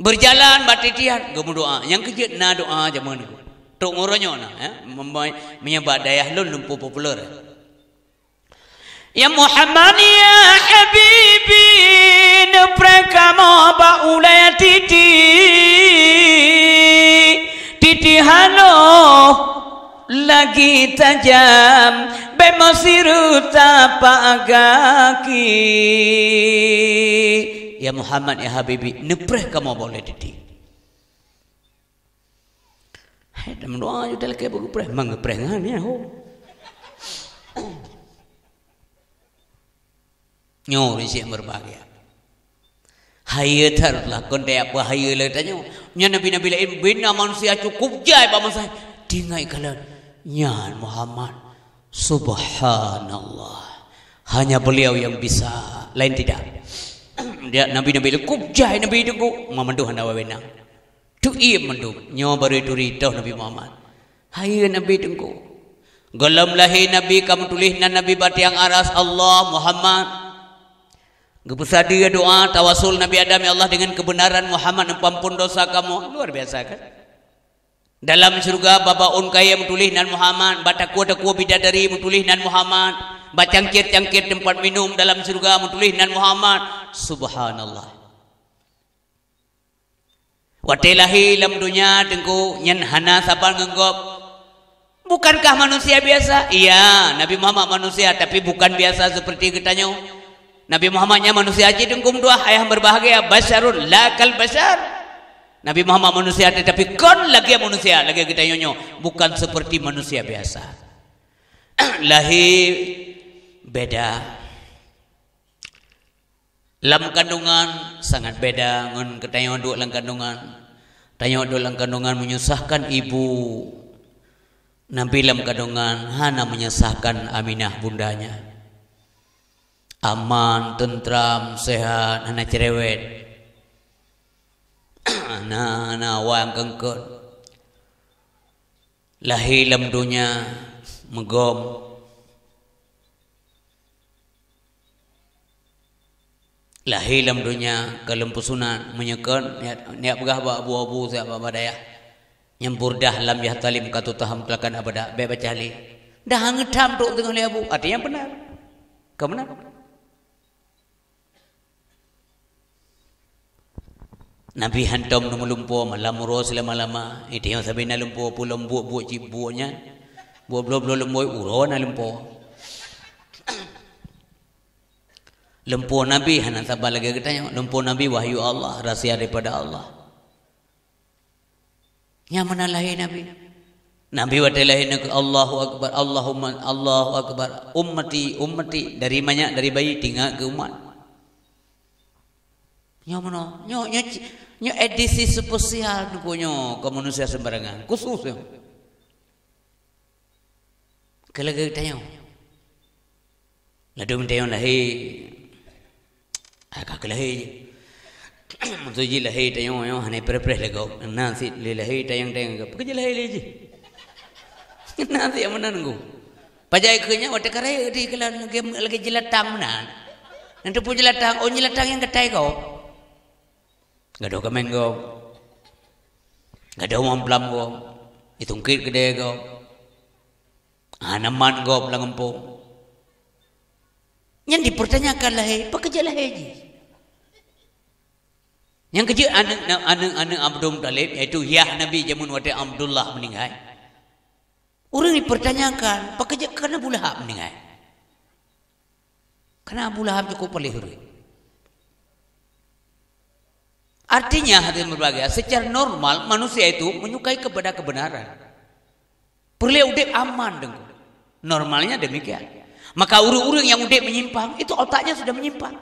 Berjalan batitian gemu doa. Yang kejut na doa zaman itu. Tok ngoronyo na menyebab daya lumpuh popular. Ya Muhammad ya Habibi neprekamo ba ulaya titi halo lagi tajam masiru tapagaki. Ya Muhammad ya Habibi, nepreh kamu boleh didi. Hai dalam doa ju dalam ke berpreh mangpreh ngan ya ho. Nyo risi berbahagia. Hayat harlah konde apa hayat le tanyo. Nya nabi-nabi lain bina manusia cukup jai ba masa. Dingai kalian nyan Muhammad. Subhanallah. Hanya beliau yang bisa, lain tidak. Dia nabi-nabi cukup jai nabi itu ku mamandu handa wena. Tu iya mandu nyo baru duri tau Nabi Muhammad. Hayat nabi tengku. Galam lahi nabi kamu tulis nan nabi batiang aras Allah Muhammad. Gebesar dia doa tawasul Nabi Adam ya Allah dengan kebenaran Muhammad ampun dosa kamu. Luar biasa kan? Dalam surga babaun kaya menulis nan Muhammad, bataku bidadari menulis nan Muhammad, bacangkir-cangkir tempat minum dalam surga menulis nan Muhammad. Subhanallah. Watilahi lam dunya tengku nyen hana sabar ngenggop. Bukankah manusia biasa? Iya, Nabi Muhammad manusia tapi bukan biasa seperti kitanya. Nabi Muhammadnya manusia aja dengkum dua ayah berbahagia basyarun la kal basyar. Nabi Muhammad manusia tetapi kon lagi manusia lagi kita nyonyo bukan seperti manusia biasa. Lahi beda. Lam kandungan sangat beda ngon ketayo dua lang kandungan. Tayo dua lang kandungan menyusahkan ibu. Nabi lam kandungan hana menyusahkan Aminah bundanya. Aman, tentram, sehat, hana cerewet. Hana wang kengkot. Lahi lam dunya megom. Lahi lam dunya kelempusunan menyekan niat pegah ba abu-abu saya ba badaya. Nyempur dah lam yah talim katu taham telakan abada be baca ali. Dah ngedam tok tengah li abu. Artinya benar. Kau benar. Nabi hantam nama lumpuh malam uros lama-lama. Itu yang sabi na lumpuh pulang buat cibunya. Buat belum lumpuh uron na lumpuh. Lumpuh Nabi hana sabar lagi katanya. Lumpuh Nabi wahyu Allah, rahsia daripada Allah. Yang mana lahir Nabi? Nabi waktu lahir Allahu Akbar, Allahumma Allahu Akbar. Ummati dari banyak dari bayi tinggal ke umat. Nyo mana? Nyo edisi spesial nyo ke manusia sembarangan. Khusus yo. Kalau kita nyo. Ladu minta lahi. Agak lahi. Maksudnya lahi tayo yo hane pre-pre lego. Nanti lahi tayang. Pekerja lahi leji. Nanti yang mana nunggu. Pajai kenya waktu karaya di kelan lagi jelatang mana. Nanti pun jelatang, jelatang yang ketai kau. Gado kameng go, gado mamplam go, itungkit gede go, hanaman go pelangampung. Yang dipertanyakan lah pekerja lah Yang kerja anak Abdul Talib yaitu Yah Nabi jamun wate Abdullah meninggal. Orang dipertanyakan pekerja karena Abu Lahab meninggal. Karena Abu Lahab cukup pelihuri. Artinya hadirin berbahagia, secara normal manusia itu menyukai kepada kebenaran. Perlu udip aman dengku. Normalnya demikian. Maka urung-urung yang udip menyimpang itu otaknya sudah menyimpang.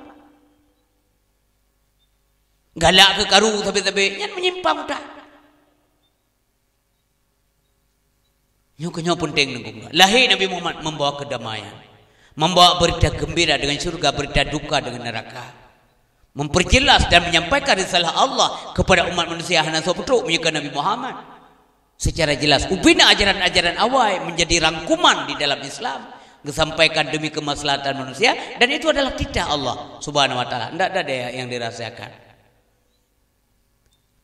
Galak ke karu tapi yang menyimpang dah. Nyukunya penting dengku. Lahir Nabi Muhammad membawa kedamaian, membawa berita gembira dengan surga, berita duka dengan neraka. Memperjelas dan menyampaikan risalah Allah kepada umat manusia hana sopetuk menyukai Nabi Muhammad secara jelas. Ubina ajaran-ajaran awal menjadi rangkuman di dalam Islam disampaikan demi kemaslahatan manusia dan itu adalah titah Allah Subhanahu wa taala. Tidak ada yang dirahasiakan.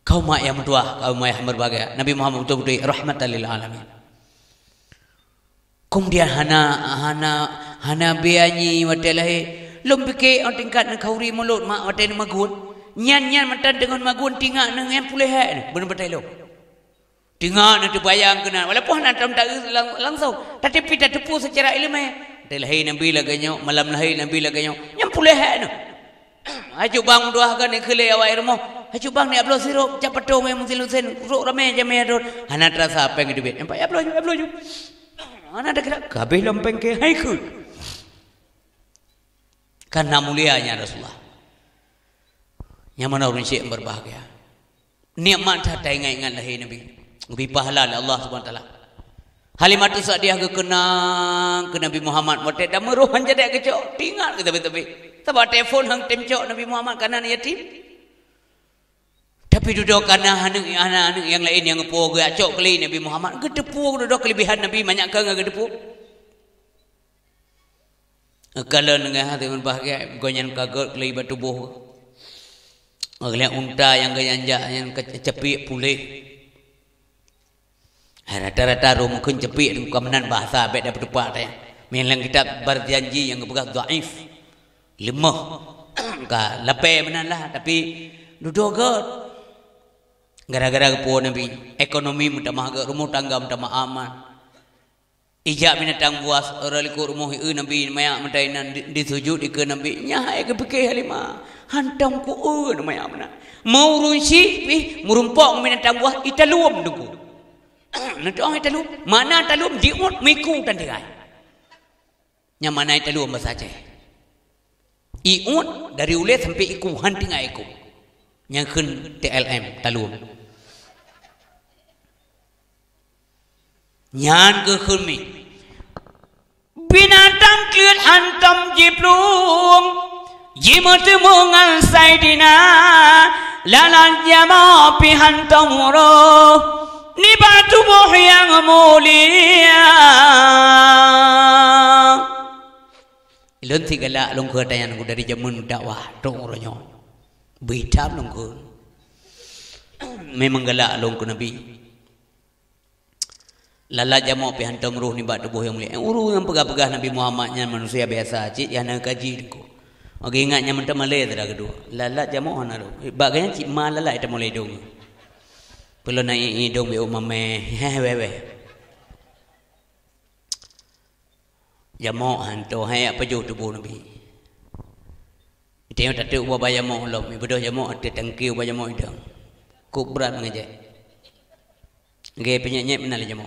Kaum yang berdoa, kaum yang berbahagia. Nabi Muhammad betul-betul rahmatan lil alamin. Kemudian hana bianyi watelahi lompike on tingkat nang kauri mulut mak waten magun nyan matan dengan magun tingak nang yang pulih bener betul lo Dengar nanti bayang kena. Walaupun nak tak langsung. Tapi kita tepu secara ilmiah. Lahir Nabi laganya, malam lahir Nabi laganya. Yang pulih no. Haju bang dua kan ni kele awak irmo. Haju bang ni upload sirup cepat tu memang silusen. Ruk ramai je meador. Hana terasa apa yang dibet. Nampak upload. Hana ada kira kabeh lempeng ke haiku. Karena mulianya Rasulullah. Yang mana orang syekh berbahagia. Nikmat tak ingat lahir Nabi. Lebih pahala Allah Subhanahu Wa Taala. Halimah tu saat dia kenang ke Nabi Muhammad. Motek dah meruhan jadi kecok. Tinggal ke tapi. Sebab telefon hang temcok Nabi Muhammad kanan yatim. Tapi duduk kanan anak-anak yang lain yang ngepo ke acok kali Nabi Muhammad. Gedepu duduk kelebihan Nabi banyak ke gedepu. Kalau dengan hati berbahagia gonyan kagot kali batu buh. Agak unta yang ganjak yang kecepik pulih. Rata-rata mungkin cepik dengan kemenan bahasa beda berdepak dia. Memang kita berjanji yang bekas dhaif. Lemah. Ka lepe menalah tapi duduk god. Gara-gara kepo Nabi, ekonomi mudah mahga, rumah tangga mudah aman. Ijak binatang buas orang liku rumah Nabi mayak mentainan disujud ke Nabi. Nya ke fikir Halimah. Hantam ku mayak mana. Mau runsi pi murumpok binatang buas italuam duku. Nanti orang itu mana talum diut miku dan dirai. Yang mana itu talum bahasa Aceh. Iut dari ulet sampai iku hunting iku. Yang kun TLM talum. Nyan ke khulmi. Binatang kelut hantam jiplung. Jimat mungal saidina. Lalan jama pi hantam roh. Ni batu buh yang mulia. Ilun tiga la longkor tayan aku dari zaman dakwah dong orangnya. Bitam longkor. Memang galak longkor Nabi. Lala jamu pi hantam ruh ni batu buh yang mulia. Uru yang pegah-pegah Nabi Muhammadnya manusia biasa. Cik yang nak kaji ku. Oke ingatnya mentah malai tada kedua. Lala jamu hana ru. Bagainya cik malala itu mulai dong. Perlu naik hidung be umame wewe. Jamu hantu hai apa jo tubuh Nabi. Dia tak tahu apa jamu lom. Betul jamu ada tangki apa jamu hidung. Kubrat ngejek. Gaya penyakit mana le jamu.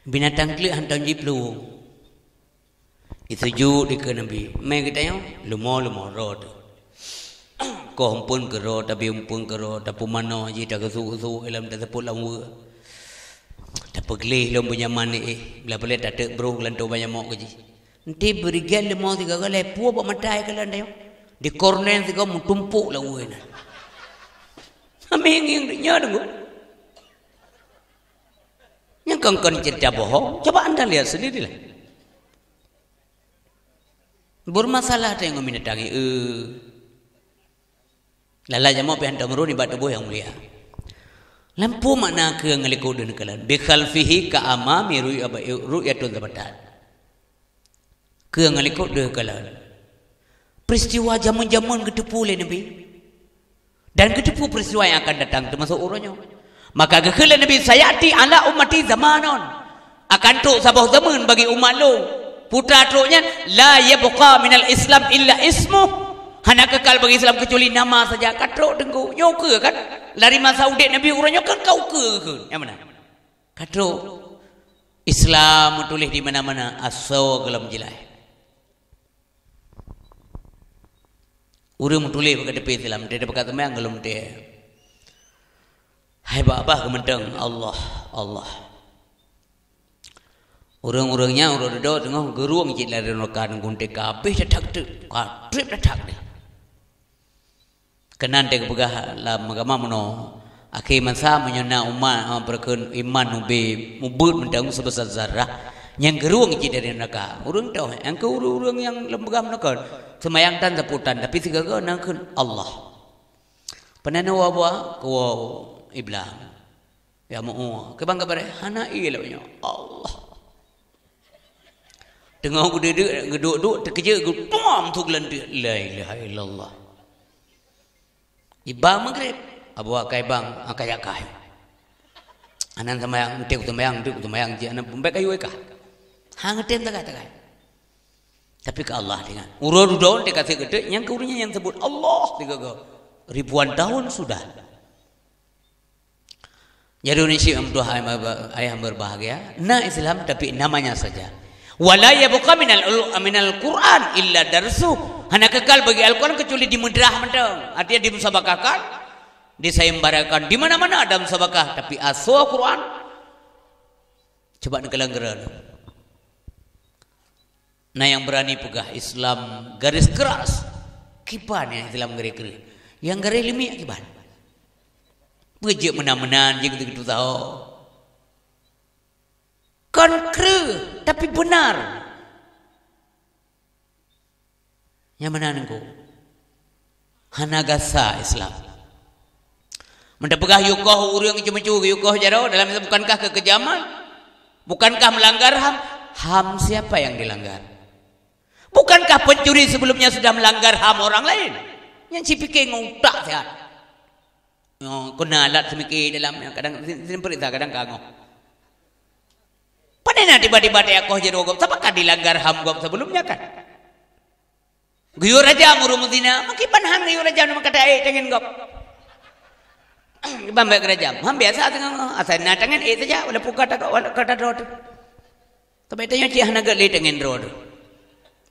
Binatang klik hantu jiplu. Itu ju di ke Nabi. Mai kita yang lumo road. Kau humpun kero, tapi humpun kero, tapi mana je tak kesu dalam tak sepuluh lamu. Tak pergi lom punya mana bila boleh tak ter bro kelan tu banyak mak kerja. Nanti berikan lemah tiga kali, puas buat matai kelan dia. Di korner tiga mutumpuk lagu ni. Aming yang dunia dengu. Yang kangkan cerita bohong, coba anda lihat sendirilah. Bermasalah yang meminatangi. Lala jamu pi hantam ru ni batu buh yang mulia. Lampu makna ke ngaliku dan kalan. Bi khalfihi ka amami ru'yatul zabatat. Ke ngaliku de kalan. Peristiwa zaman-zaman ketepu le Nabi. Dan ketepu peristiwa yang akan datang termasuk urunnya. Maka kekala Nabi sayati ala ummati zamanon. Akan tu sabah zaman bagi umat lu. Putra truknya la yabqa minal Islam illa ismuh. Hanya kekal bagi Islam kecuali nama saja. Katrok dengku. Yo ke kan? Lari masa udik Nabi urangnya kan kau ke? Yang mana? Katrok Islam tulis di mana-mana asal kelam jilai. Urang tulis pakai depan Islam. Dia pakai teman kelam dia. Hai bapa kementeng Allah. Urang-urangnya urang duduk tengah geruang cik lari nokan gunting kabeh tak tu. Kadrip tak ni. Kenan dek pegah la magama mono akhir masa menyona umat perken iman ubi mubut mentang sebesar zarah yang geruang cik dari neraka urang tahu yang ke urang yang lembagam nakon semayang dan seputan tapi tiga ke nakon Allah panana wa ko iblang ya mau ke bangga bare hana ilahnya Allah tengah aku duduk terkejut aku pom tu gelandik la ilaha illallah Iba maghrib Abu akai bang akai akai. Anan sembayang ntik sembayang je anan pembek kayu eka. Hang tem takai. Tapi ke Allah dengan urut daun dia kasih gede yang keurinya yang sebut Allah tiga ribuan tahun sudah. Jadi Indonesia ayah berbahagia. Nah Islam tapi namanya saja. Wala yabqa minal Quran illa darsu. Hanya kekal bagi Al-Quran kecuali dimudrah mentang. Artinya dimusabakakan, disayembarakan di mana-mana ada musabakah. Tapi asal Quran coba negelanggeran. Nah yang berani pegah Islam garis keras kiban yang Islam garis-garis. Yang garis limi kiban. Bejek menan-menan je gitu-gitu tahu. Kan kre tapi benar. Yang mana nengko? Hanagasa Islam. Mendapegah yukoh urang cuma-cuma yukoh jaro dalam itu bukankah kekejaman? Bukankah melanggar HAM? HAM siapa yang dilanggar? Bukankah pencuri sebelumnya sudah melanggar HAM orang lain? Yang cipike ngutak sehat. Kena alat semiki dalam kadang perintah kadang kanggo. Padahal tiba-tiba dia koh jero gop, apakah dilanggar HAM gop sebelumnya kan? Guyur aja ngurung zina, makipan hang guyur aja nama kata tengen gop. Bambak kerajaan, ham biasa tengah asal na tengen saja, wala pukat kata road. Tapi tanya cia hana gale tengen road.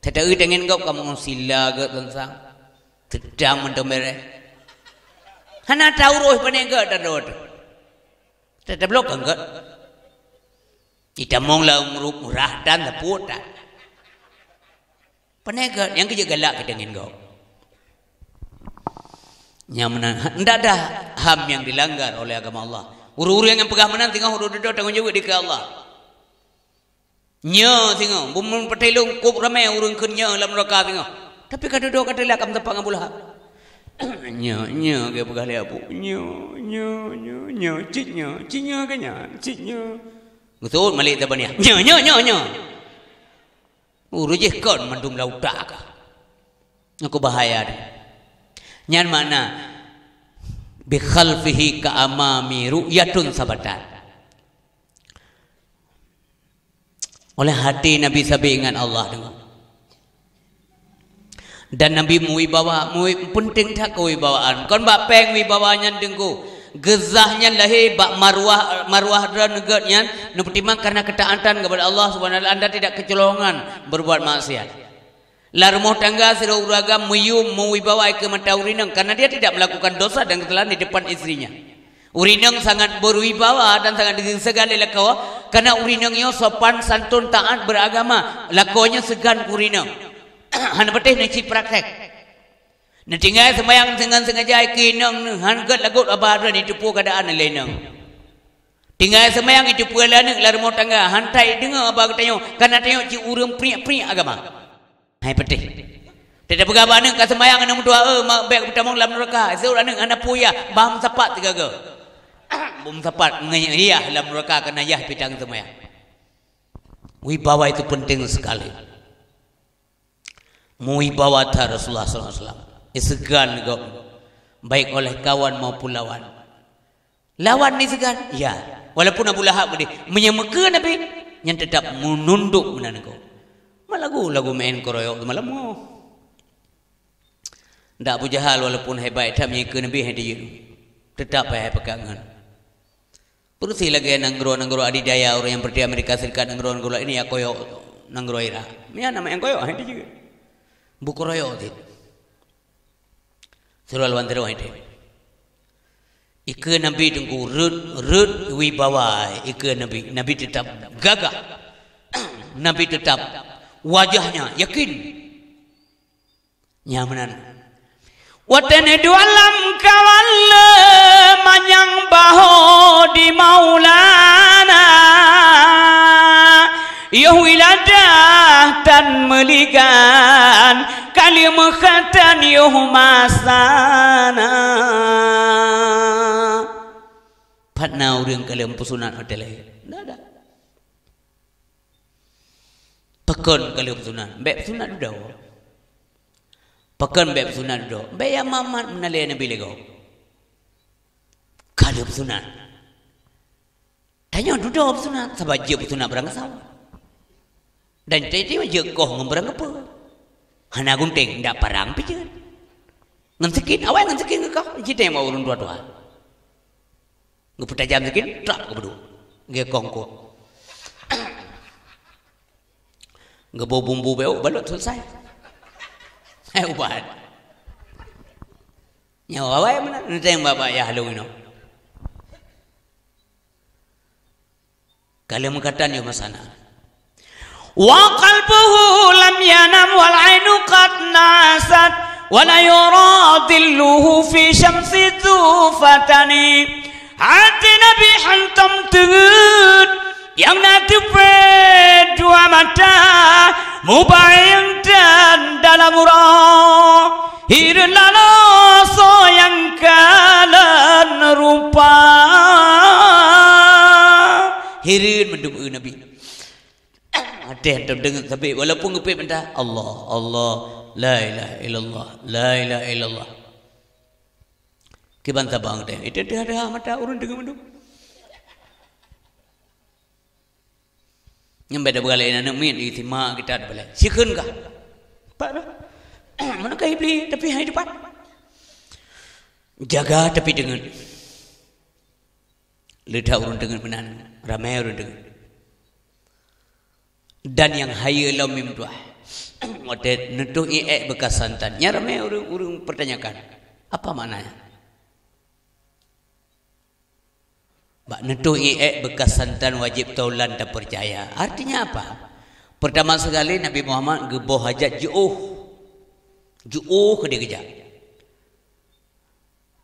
Tetapi tengen gop kamu sila ke tensang, sedang mendomere. Hana tahu roh penega kata road. Tetapi blok enggak. Kita monglah murah dan teputan. Penega yang kerja galak ke dengan kau. Yang mana tidak ada HAM yang dilanggar oleh agama Allah. Uru-uru yang pegah menang tengah uru duduk tanggung jawab di ke Allah. Nya tengah, bumun petelung kup ramai urun kenya dalam neraka tengah. Tapi kada duduk kada lakam tempat ngabulah. Nya ke pegah le abu. Nya ciknya kenya, ciknya. Betul malik tabania. Nya. Uru je kon mandum lautak. Aku bahaya dia. Nyan mana bi khalfihi ka amami ru'yatun sabatan. Oleh hati Nabi sabi ingat Allah dengan. Dan Nabi wibawa penting tak kewibawaan. Kon bak peng wibawanya dengku. Gezahnya lahir bak marwah dan negatnya nupertimang karena ketaatan kepada Allah Subhanahu wa taala. Anda tidak kecolongan berbuat maksiat. La rumah tangga sira uraga mewibawai ke mata urinang karena dia tidak melakukan dosa dan kesalahan di depan istrinya. Urinang sangat berwibawa dan sangat disegani lakau karena urinangnya sopan santun taat beragama. Lakonya segan urinang. Han betih nak praktek. Nak tinggal sembahyang dengan sengaja kinang hangat lagut abadran itu pu keadaan lenang. Tinggal sembahyang itu pu lanak la rumah tangga hantai dengar abang tanya karena tengok ci urang priak agama. Hai petih. Tidak pegaban ka sembahyang anak tua mak baik pertama dalam neraka. Seorang anak anak puya bam sapat tiga ke. Bam sapat ngiyah dalam neraka kena yah pitang sembahyang. Wibawa itu penting sekali. Wibawa Rasulullah sallallahu alaihi wasallam. Segan kau baik oleh kawan maupun lawan. Lawan ni segan, ya. Walaupun Abu Lahab ni menyemeka Nabi, yang tetap menunduk menan kau. Lagu main koroyok malam mu. Ndak Abu Jahal walaupun hebat tak menyeka Nabi hadiah. Tetap payah pegangan. Perusi lagi nanggro adidaya orang yang pergi Amerika Serikat nanggro ini ya koyok nanggro ira. Mana nama yang koyok hadiah juga. Buku royok tu. Surah Al-Wantara itu. Ika Nabi tunggu rut wibawa ika Nabi tetap gagah. Nabi tetap wajahnya yakin. Nyamanan. Watanidu alam kawalla manyang baho di maulana. Yahuiladah dan meligan kalimatan yuhmasana. Patna urang kalim pusunan hotel tidak ada. Pekan kalim pusunan, beb pusunan dah. Pekan beb pusunan dah. Beb yang mamat menalai Nabi lego. Kalau sunat. Tanya duduk sunat. Sebab dia sunat berangkat sawah. Dan dia je koh ngemberang apa. Hana gunting. Tak parang pijan. Ngan sikit. Awak ngan sikit ke kau. Cita yang mau urun dua-dua. Ngeputar jam sikit. Tak ke berdua. Nge kongkok. Nge bau bumbu beuk. Balut selesai. Ubat. Nyawa awak yang mana. Nanti yang bapak ya halu ini. Kalau mengatakan dia masana. Wa qalbuhu lam yanam wal ainu qad nasat wa la yuradilluhu fi syamsi tufatani. Hati Nabi hantam tegut yang natupe dua mata mubayang dan dalam urah hirin lalu soyang kalan rupa hirin mendukung Nabi. Ada yang terdengar tapi walaupun ngepit benda Allah Allah la ilaha illallah la ilaha illallah kiban tabang deh itu ada mata urun dengan menduk nyampe dah bergalai nak min itima kita ada balai sikun kah pak mana kah iblis tapi hai depan jaga tapi dengan lidah urun dengan benar ramai urun dengan dan yang hayal lamim tuah waktu netu bekas santan nya ramai urun pertanyakan apa maknanya bak netu bekas santan wajib taulan tak percaya artinya apa pertama sekali Nabi Muhammad geboh hajat ju'uh ke dia kejap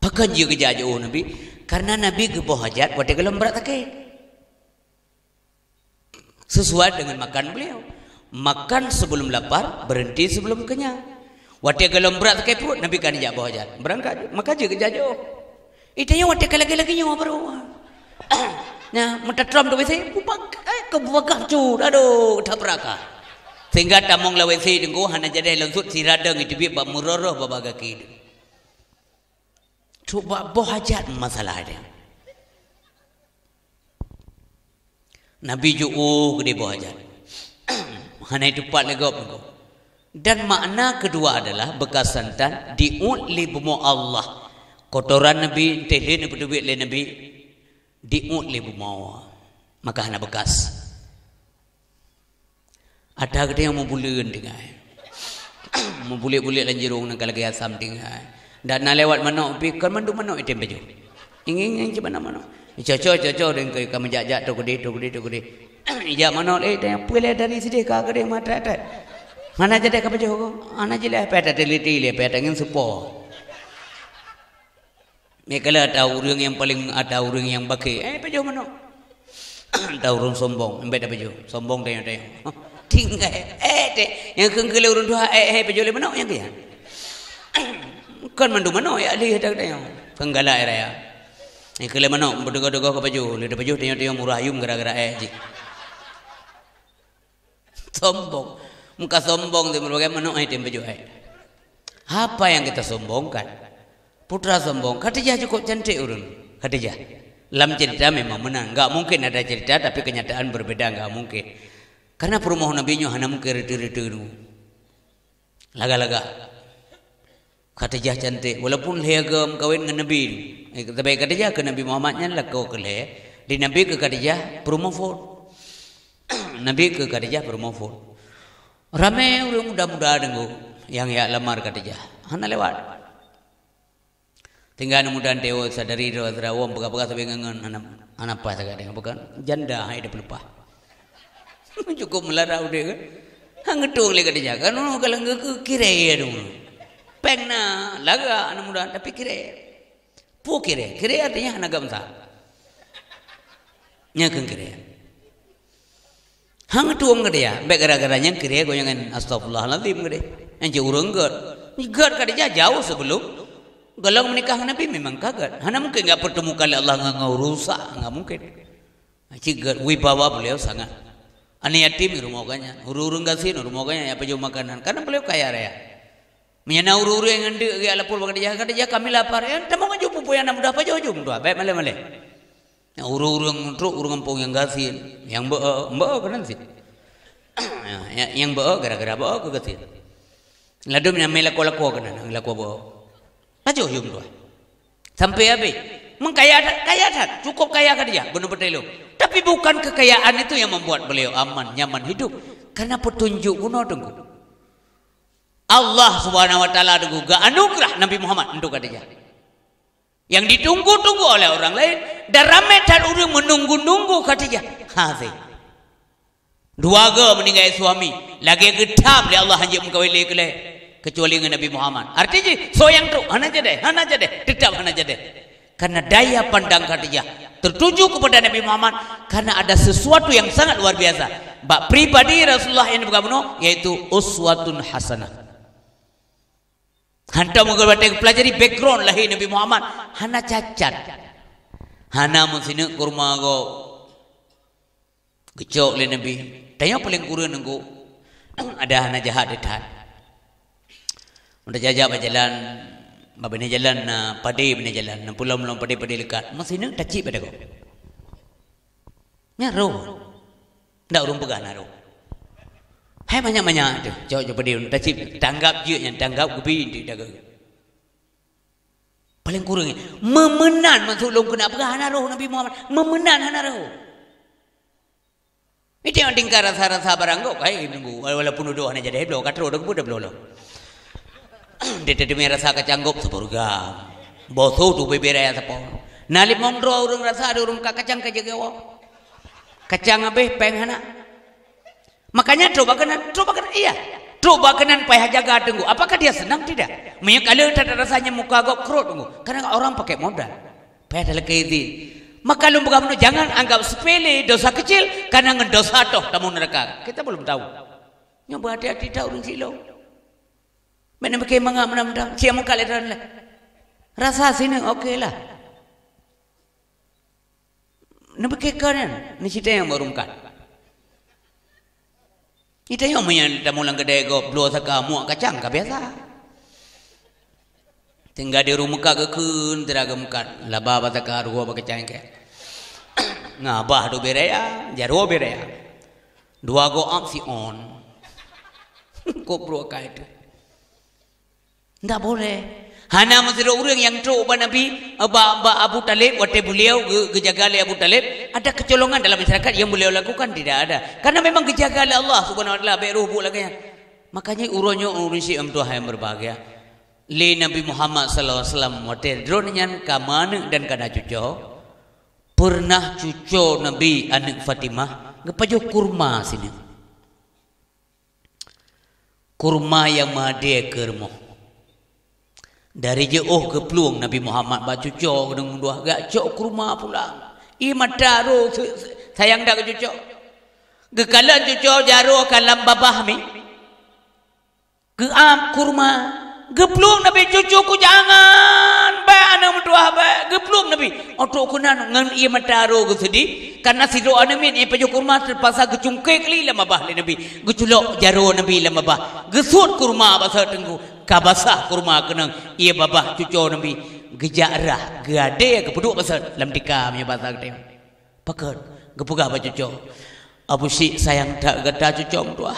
pakan dia kejap ju'uh Nabi karena Nabi geboh hajat waktu gelem berat takik sesuai dengan makan beliau makan sebelum lapar berhenti sebelum kenyang waktu gelem berat takik perut Nabi kan dia boh hajat berangkat maka dia kejap ju'uh itu yang waktu lagi-lagi nyawa baru nah mentatram tu WC kebukak cu aduh tabraka sehingga tamong la WC dengku hana jadi langsut siradang itu bi bab muroroh babaga kid coba boh hajat masalah dia Nabi ju'u gede boh hajat hana itu pat legop dan makna kedua adalah bekas santan diuli bumu Allah kotoran Nabi telin pedubit le Nabi diut lebu mawa maka hana bekas ada kita yang membulikan dengan membulik-bulik lanjirung nak lagi asam dengan dan nak lewat mana pikir mandu mana itu baju ingin cuba mana cocok dengan kamu jajak tu gede ijak mana dia pilih dari sini kah gede mata mana jadi kamu baju mana jadi apa teliti apa ingin support Mekala ada orang yang paling ada orang yang bagi baju mana ada orang sombong embed baju sombong tanya tinggal yang kengkele orang dua baju le mana yang dia kan mandu mana ya ali ada tanya penggala raya kele mana berdoga-doga ke baju le baju tanya murah yum gara-gara ji sombong muka sombong dia berbagai mana baju apa yang kita sombongkan putra sombong Khadijah cukup cantik urun Khadijah dalam cerita memang menang enggak mungkin ada cerita tapi kenyataan berbeda enggak mungkin karena perumahan Nabi nya hanya mungkin retu-retu laga-laga Khadijah cantik walaupun legam kawin dengan Nabi tapi Khadijah ke Nabi Muhammadnya lah kau ke le di Nabi ke Khadijah perumahan Nabi ke Khadijah perumahan ramai orang muda-muda dengu yang ya lamar Khadijah hana lewat tinggal mudah dewa sadari dewa terawam bekas-bekas tapi ngangan anak apa sagak dengan bukan janda hai dah pelupa cukup melarau dia kan hangetung le Khadijah kan kalau ngeke kire dong pengna laga anak muda tapi kire pu kire artinya anak gamsa nyakeng kire hangetung dia baik gara-garanya kire goyangan astagfirullahalazim gede yang jauh renggat Khadijah jauh sebelum kalau menikah Nabi memang kaget. Hana mungkin enggak pertemukan Allah ngau rusak, enggak mungkin. Cigat wibawa beliau sangat. Ani yatim rumahnya, huru-huru gasin rumahnya apa jauh makanan karena beliau kaya raya. Menyana uru-uru yang ngendek ke alapul Khadijah kami lapar. Temu ngaju pupu yang mudah apa jauh tua. Baik male. Nah, uru-uru yang truk uru ngempung yang gasin, yang beo kan sih. Yang beo gara-gara beo ke gasin. Lalu menyamai lako kan lako beo. Ajo tua. Sampai habis. Kaya cukup kaya Khadijah benar betul. Tapi bukan kekayaan itu yang membuat beliau aman, nyaman hidup. Karena petunjuk kuno tunggu. Allah Subhanahu wa taala juga anugerah Nabi Muhammad untuk Khadijah. Yang ditunggu-tunggu oleh orang lain dan ramai dan orang menunggu-nunggu Khadijah. Hazi. Dua meninggal suami, lagi getam oleh Allah hanya mengkawin kecuali dengan Nabi Muhammad. Artinya soyang tu hana jadi, tetap hana jadi. Karena daya pandang Khadijah tertuju kepada Nabi Muhammad karena ada sesuatu yang sangat luar biasa. Bak pribadi Rasulullah yang berkabuno yaitu uswatun hasanah. Hanta mengerti pelajari background lahir Nabi Muhammad. Hana cacat. Hana musinu kurma go gecok le Nabi. Tanya paling kurang nunggu ada hana jahat dekat. Udah jajak berjalan. Babane jalan na padi bene jalan na pulau padi dekat. Musinu taci pada go. Nyaro. Ndak urung pegang naro. Hai banyak-banyak tu. Jauh padi taci tanggap je yang tanggap gubi di daga. Paling kurang memenan masuk lom kena pegang naro Nabi Muhammad. Memenan naro. Itu yang tingkar rasa-rasa barang go kai nunggu walaupun udah hanya jadi belum katro udah budak belum. Dia demi rasa kacanggup seburga. Bosu tu beberaya sepo. Nalip mongdro urung rasa ada urung kacang kajegewo. Kacang abe penghana. Makanya coba kanan iya. Coba kanan payah jaga tunggu. Apakah dia senang tidak? Minyak kalau tak rasanya muka gok kerut tunggu. Karena orang pakai modal. Payah dalam keidi. Maka lu bukan jangan anggap sepele dosa kecil karena ngedosa toh tamu neraka. Kita belum tahu. Nyoba hati-hati tahu urung silo. Mana pakai mengamam siapa mau kalian lah. Rasa sini okey lah. Nak pakai kanan. Ni cerita yang berungkat. Kita yang punya damulang kedai go blow saka muak kacang ka biasa. Tinggal di rumah ka keun teraga mukat. Laba bataka ruo bakacang ke. Ngabah do beraya, jaro beraya. Dua go up si on. Kok bro ka itu. Tak boleh. Hana masih orang yang coba Nabi Abu Talib, waktu beliau kejaga oleh Abu Talib, ada kecolongan dalam masyarakat yang beliau lakukan tidak ada. Karena memang kejaga oleh Allah Subhanahu wa taala baik ruh lagi. Makanya uronyo urusi amtuah yang berbahagia. Le Nabi Muhammad sallallahu alaihi wasallam waktu dronyan kamana dan kana cuco. Pernah cuco Nabi anak Fatimah ngepajo kurma sini. Kurma yang made kermo. Dari jauh ke peluang Nabi Muhammad baca cucuk dengan dua gak cok ke rumah pula. Mataru sayang dah ke cucuk. Gekalan cucuk jaro kalam babah mi. Geam kurma. Geplung Nabi cucukku jangan. Baik anak mentua baik. Geplung Nabi. Otok kunan ngan ia mataru ke sedih. Karena si doa Nabi ni paju kurma terpaksa gecungkek li lama bah le Nabi. Geculok jaro Nabi lama bah. Gesut kurma bahasa tenggu. Kabasah kurma kenang ia babah cucu Nabi gejarah gade kepeduk pasal dalam dikam nya bahasa gede pakat gepegah ba cucu Abu Syik sayang tak gada cucu tua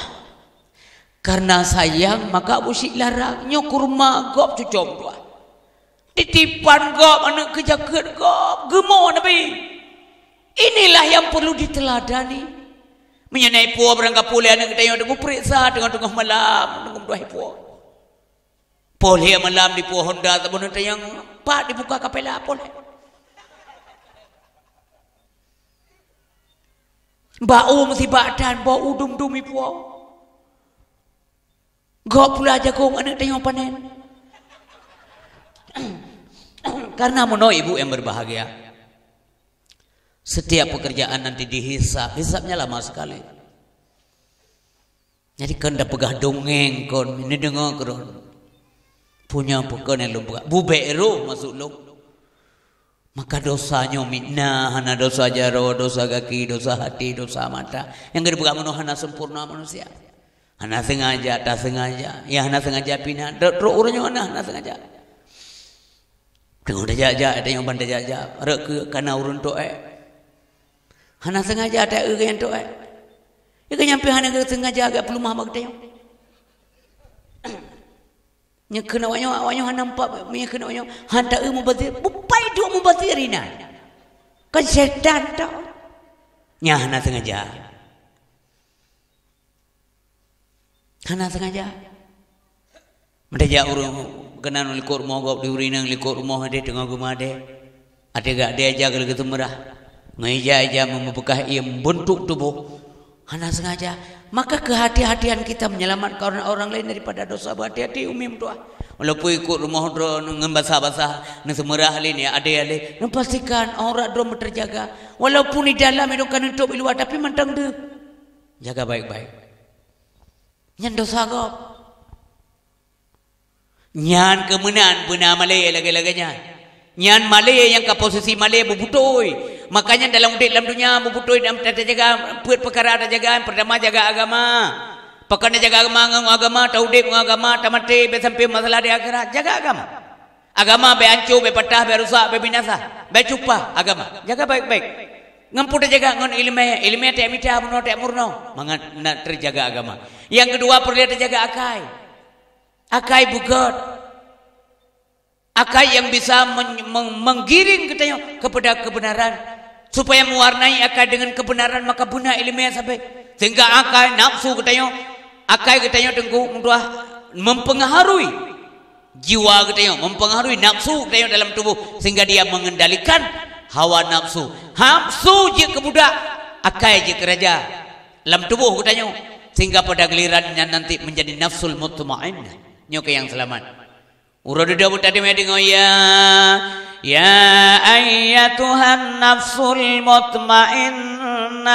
karena sayang maka Abu Syik larang nyo kurma gop cucu tua titipan gop anak kejaket gop gemo Nabi inilah yang perlu diteladani menyenai puah berangkat pulih anak kita yang ada periksa dengan tengah malam dengan dua puah boleh malam di pohon dah ataupun ada yang pak dibuka kapela boleh. Bau mesti badan bau dum-dumi puau. Gak pula jagung anak tengok panen. Karena menurut ibu yang berbahagia, setiap pekerjaan nanti dihisap, hisapnya lama sekali. Jadi kan dah pegah dongeng kon, ini dengar kon. Punya bukan yang lumpuh bubero masuk lom maka dosanya mitnah hana dosa jaro dosa kaki dosa hati dosa mata yang gede bukan hana sempurna manusia Hana sengaja, tak sengaja. Ya hana sengaja pindah. Teruk orangnya hana sengaja. Tengok dah jajak, ada yang bandar jajak. Rek ke kana urun tu hana sengaja tak yang tu ia kan nyampe hana sengaja agak perlu mamak tayong. Nya kena wanyo nampak nya kena wanyo hanta mubazir. Bupai tu mubazirina. Kan setan tau. Nya hana sengaja. Hana sengaja. Mendaja urang kena likur rumah gop diurinang likur rumah dia tengah rumah dia. Ada gak dia jaga lagi temerah. Ngeja membekah ia bentuk tubuh. Hana sengaja. Maka kehati-hatian kita menyelamatkan orang lain daripada dosa. Berhati-hati umim doa. Walaupun ikut rumah dro ngebasah-basah nesemerah lain ya ada ale. Pastikan orang dro terjaga. Walaupun di dalam itu kan untuk di luar tapi mentang de. Jaga baik-baik. Nyan dosa gop. Nyan kemenaan benar Malay lagi-laginya. Nyan Malay yang ke posisi Malay berbutuh. Makanya dalam dunia berbutuh dalam tata jaga buat perkara ada jagaan. Pertama jaga agama. Perkara jaga agama, tauhid agama, tamati sampai masalah di akhirat. Jaga agama. Agama be hancur, be patah, be rusak, be binasa, be cupa agama. Jaga baik-baik. Ngampu dah jaga ngon ilmu tak mita muno tak murno. Mangat nak terjaga agama. Yang kedua perlu terjaga akai. Akai bugot. Akai yang bisa menggiring kita kepada kebenaran supaya mewarnai akai dengan kebenaran maka guna ilmiah sampai sehingga akai nafsu kita akai kita tengku mempengaruhi jiwa kita mempengaruhi nafsu kita dalam tubuh sehingga dia mengendalikan hawa nafsu je ke budak akai je ke raja dalam tubuh kita sehingga pada gilirannya nanti menjadi nafsul mutmainnah nyoke yang selamat. Urut dah tadi mendengar ya ayyatuhan nafsul mutmainnah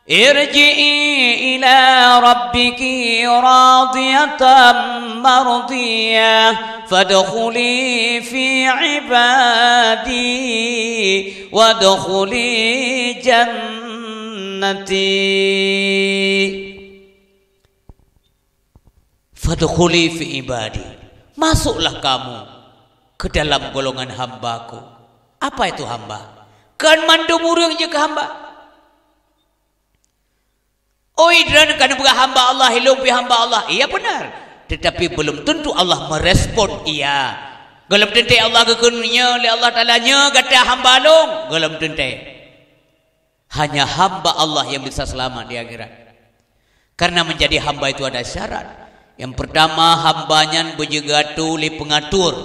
irji'i ila rabbiki radiyatan mardiyah fadkhuli fi ibadi wadkhuli jannati fadkhuli fi ibadi. Masuklah kamu ke dalam golongan hambaku. Apa itu hamba? Kan mandu murung je ke hamba. Oi dan kan bukan hamba Allah, hilupi hamba Allah. Iya benar. Tetapi belum tentu Allah merespon iya. Belum tentu Allah kekunnya oleh Allah Ta'ala nya kata hamba long. Belum tentu. Hanya hamba Allah yang bisa selamat di akhirat. Karena menjadi hamba itu ada syarat. Yang pertama hambanya berjegatu li pengatur.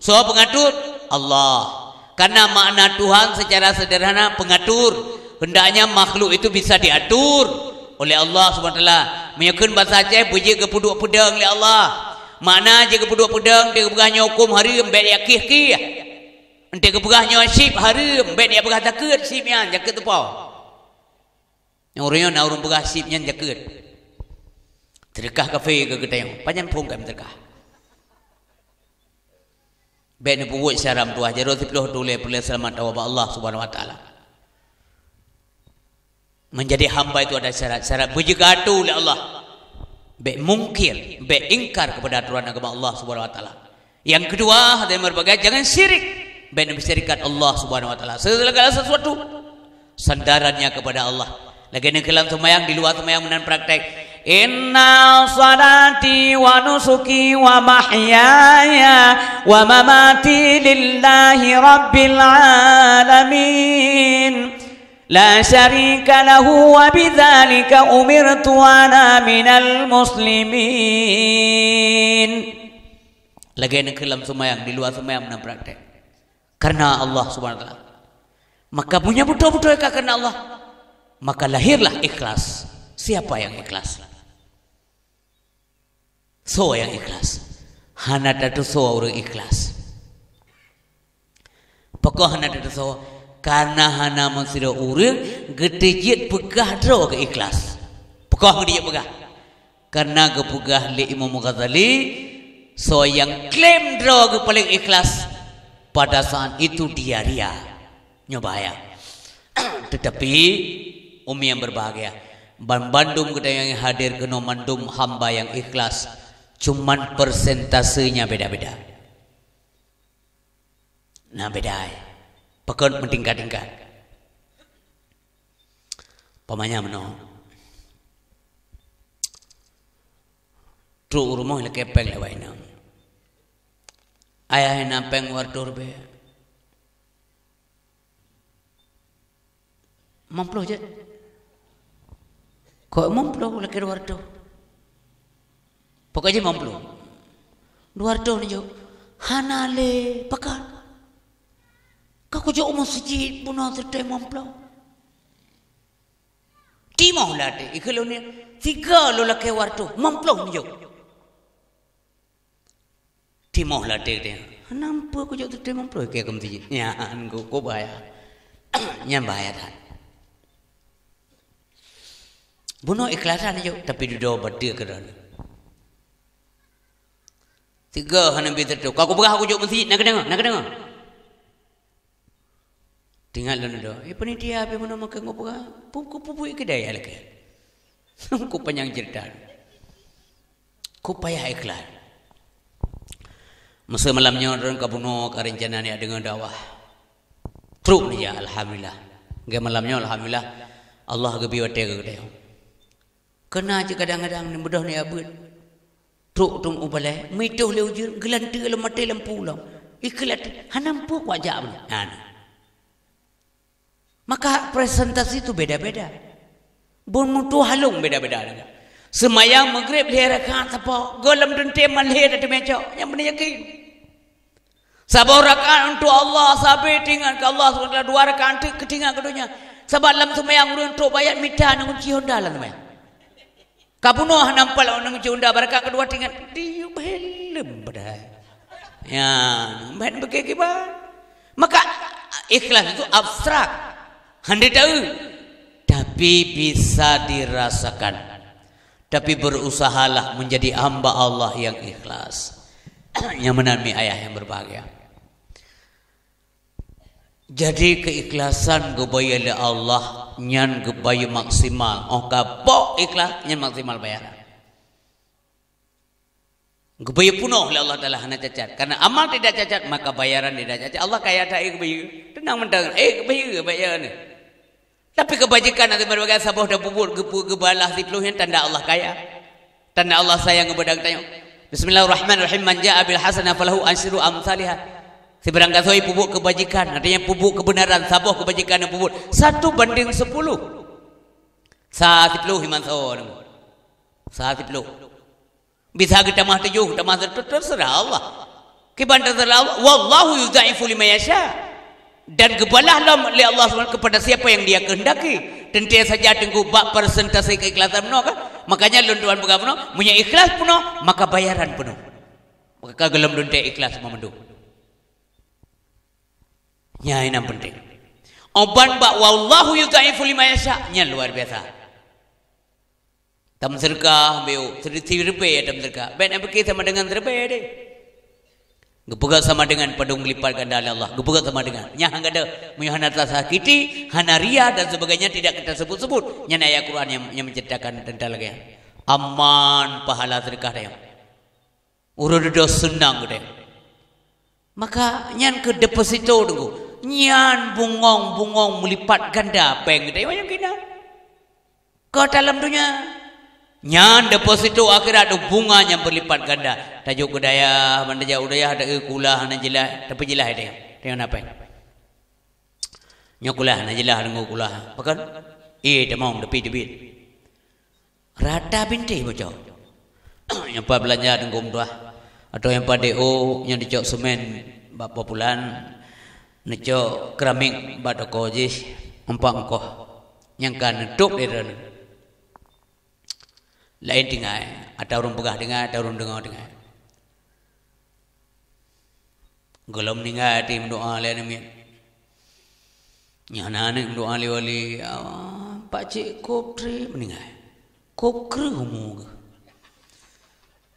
So pengatur Allah. Karena makna Tuhan secara sederhana pengatur. Hendaknya makhluk itu bisa diatur oleh Allah SWT. Menyakun bahasa Aceh berjaga puduk pedang oleh Allah. Makna jaga puduk pedang dia kebegahnya hukum harim baik dia kih-kih. Dia kebegahnya sip harim baik dia begah takut sipnya jaga tepau. Yang orangnya nak orang begah sipnya jaga. Terkah kafe ke kita yang panjang pun kami terkah. Baik ni buat syaram tuah jaro tiploh dule perlu selamat awak Allah Subhanahu Wa Taala. Menjadi hamba itu ada syarat berjegatu oleh Allah. Baik mungkir, baik ingkar kepada aturan agama Allah Subhanahu Wa Taala. Yang kedua ada yang berbagai jangan syirik. Baik mensyirikkan Allah Subhanahu Wa Taala. Segala sesuatu sandarannya kepada Allah. Lagi ni kelam semayang di luar semayang menan praktek. Inna salati wa nusuki wa mahyaya wa mamati lillahi rabbil alamin la syarika lahu wa bidzalika umirtu ana minal muslimin. Lagi nak kelam semayang di luar semayang menan praktek karena Allah Subhanahu wa taala. Maka punya betul-betul karena Allah. Maka lahirlah ikhlas. Siapa yang ikhlas? So yang ikhlas. Hana datu so orang ikhlas. Pokok hana datu so karena hana masira orang gedejit pegah dro ke ikhlas. Pokok gedejit pegah. Karena kepegah li Imam Ghazali so yang klaim dro ke paling ikhlas pada saat itu dia ria. Nyobaya. Tetapi umi yang berbahagia. Bandum kita yang hadir ke mandum hamba yang ikhlas, cuman persentasenya beda-beda. Nah beda. Pekon mentingkat-tingkat. Pamanya meno. Truk rumah le kepeng le wainang. Ayah nampeng wardur be. Mamplo je. Kok mamplo le ke wardur. Pokoknya mamplo. Wardur ni jo. Hanale pekan. Kau jo masjid puno terte mamplo. Timau lade ikalo ni tiga lo lake wardu mamplo ni jo. Timau lade dia. Nampu aku jo terte mamplo ke kam ti. Nyan ko bahaya. Nyan bahaya dah. Buno ikhlasan ni jo tapi duduk berde keran. Tiga hanan bi terte. Kau begah aku jo masjid nak dengar. Tinggal lalu dah. Penitia apa mana makan ngobrol? Pupu kedai lagi. Ku panjang cerita. Ku payah ikhlas. Masa malamnya orang kabuno karencana ni dengan dakwah. Truk ni ya alhamdulillah. Gak malamnya alhamdulillah Allah gebi wate kedai. Kena je kadang-kadang ni mudah ni abud. Truk tung ubalai. Mituh le ujur gelanti le mati lampu lam. Ikhlas hanampu wajah ni. Maka presentasi itu beda-beda. Bon mutu halung beda-beda. Semayang maghrib lihat rakaat apa? Golam dan teman lihat ada meja. Yang benar yakin. Sabah rakaat untuk Allah, sabar tinggal ke Allah SWT 2 rakaat ketinggal keduanya. Sabah dalam semayang untuk bayar minta nang kunci Honda lah semayang. Kapuno nampal nang kunci Honda rakaat kedua tinggal di helm badai. Ya, main begitu. Maka ikhlas itu abstrak. Handai tahu, tapi bisa dirasakan. Tapi berusahalah menjadi hamba Allah yang ikhlas. Yang menami ayah yang berbahagia. Jadi keikhlasan gebaya oleh Allah, nyan gebaya maksimal. Oh kapok ikhlas, nyan maksimal bayaran. Gebaya punuh oleh Allah Taala hana cacat. Karena amal tidak cacat, maka bayaran tidak cacat. Allah kaya tak gebaya. Tenang mentang, gebaya bayaran ni. Tapi kebajikan nanti berbagai sabah dan bubur gebalah ditluhin tanda Allah kaya. Tanda Allah sayang kepada kita. Bismillahirrahmanirrahim. Man jaa bil hasanah falahu asyru amsalihah. Seberang kasoi pupuk kebajikan, artinya pupuk kebenaran, sabah kebajikan dan pupuk 1:10. Saat itluh iman sawon. Saat itluh. Bisa kita mah 7, kita mah terserah Allah. Kiban terserah Allah. Wallahu yudza'ifu liman yasha. Dan gebalahlah oleh Allah SWT kepada siapa yang dia kehendaki. Dan dia saja tunggu bak persentase keikhlasan penuh kan. Makanya lunduan pegang penuh, punya ikhlas penuh, maka bayaran penuh. Maka gelem lunte ikhlas memendu. Nya ini yang penting. Oban bak wallahu yudza'ifu liman yasha. Nya luar biasa. Tam sedekah beu, sedikit rupiah tam sedekah. Ben apa kita sama dengan rupiah deh. Gepegat sama dengan padung lipat ganda Allah. Gepegat sama dengan. Nya hang ada muyahan atas sakiti, hanaria dan sebagainya tidak kita sebut-sebut. Nya ayat Quran yang menceritakan tentang lagi. Aman pahala sedekah dia. Urut dos senang dia. Maka nyan ke deposito tunggu. Nyan bungong melipat ganda peng dia yang kena. Ke dalam dunia. Nyan deposito akhirat ada bunga yang berlipat ganda. Tajuk budaya, mandaja udaya ada kulah na jelah, tapi jelah dia. Dengan apa? Nyokulah na jelah dengan kulah. Pakan? Demong debit. Rata binti bocor. Yang pa belanja dengan tua atau yang pa DO yang dicok semen bapa bulan, necok keramik badoko jis empang koh. Yang kan duk dia. Lain tinggal, ada orang pegah dengar, ada orang dengar. Gelom tinggal tim doa lain ni. Yang anak doa wali, Pak Cik Kopri meninggal. Kopri humung.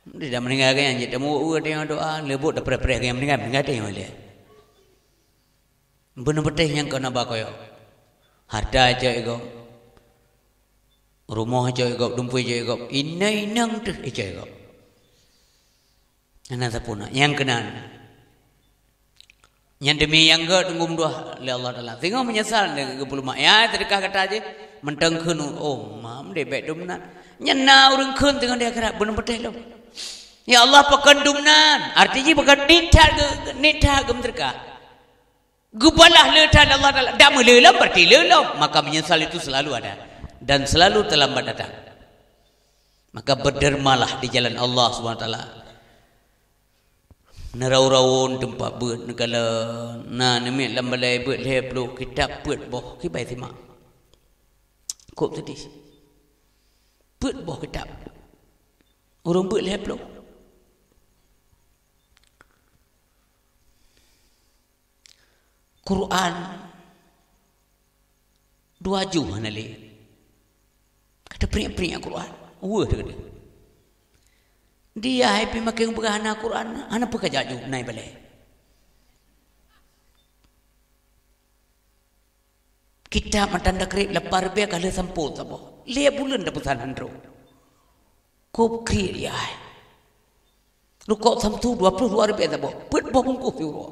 Dia dah meninggal kan? Jadi temu dia doa lebut dah perih yang meninggal dia wali. Benar-benar yang kena bakoyo. Harta aja ego. Rumah joy gop dumpui joy gop inai nang tu joy gop. Anak sapuna yang kenan. Yang demi yang gak tunggu dua le Allah Taala. Tengok menyesal dengan kepuluh mak. Ya terkah kata aja mentang kenu oh mam de baik dumnan. Nyana urang kun tengok dia kerap benar betul lo. Ya Allah pakan dumnan. Artinya pakan nitah gem terkah. Gubalah letan Allah Taala. Dak melelam berarti lelam. Maka menyesal itu selalu ada dan selalu terlambat datang. Maka berdermalah di jalan Allah Subhanahu Wa Taala. Nerau-rawon tempat buat negala na nemik lambalai buat leplo kitab buat boh ki bai simak kop tadi buat boh kitab orang buat leplo Quran dua juh hanali kata peri-peri Quran wah dia dia happy makin berhana Quran ana pekerja ju naik balik kita matanda krip lepar be kala sampul sabo le bulan da pesan handro kop krip ya lu kok samtu 22 rupiah sabo put bo bungkus euro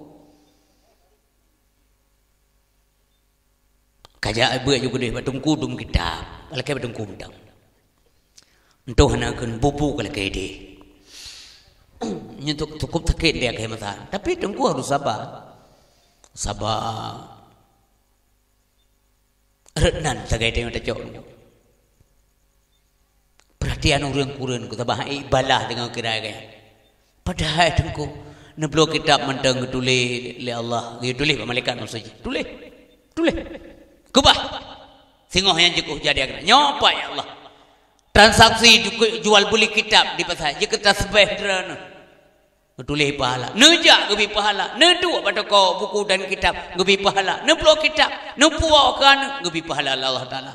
kaja ibu juga deh batungku dum kita balakai batungku mendang entoh hanakeun bubu kala kede untuk cukup sakit dia kehematan. Tapi tengku harus sabar. Sabar. Renan sagai dia macam cok. Perhatian orang kurun kita bahas ibalah dengan kira gaya. Padahal tengku neblo kitab mentang tulis oleh Allah. Dia tulis malaikat maksudnya. Tulis. Kubah. Singoh yang jekuh jadi agak. Nyopa ya Allah. Transaksi jual beli kitab di pasar. Jika tasbih derana. Tulis pahala. Nejak gebi pahala. Neduk pada kau buku dan kitab gebi pahala. Neplo kitab. Nepuakan gebi pahala Allah Taala.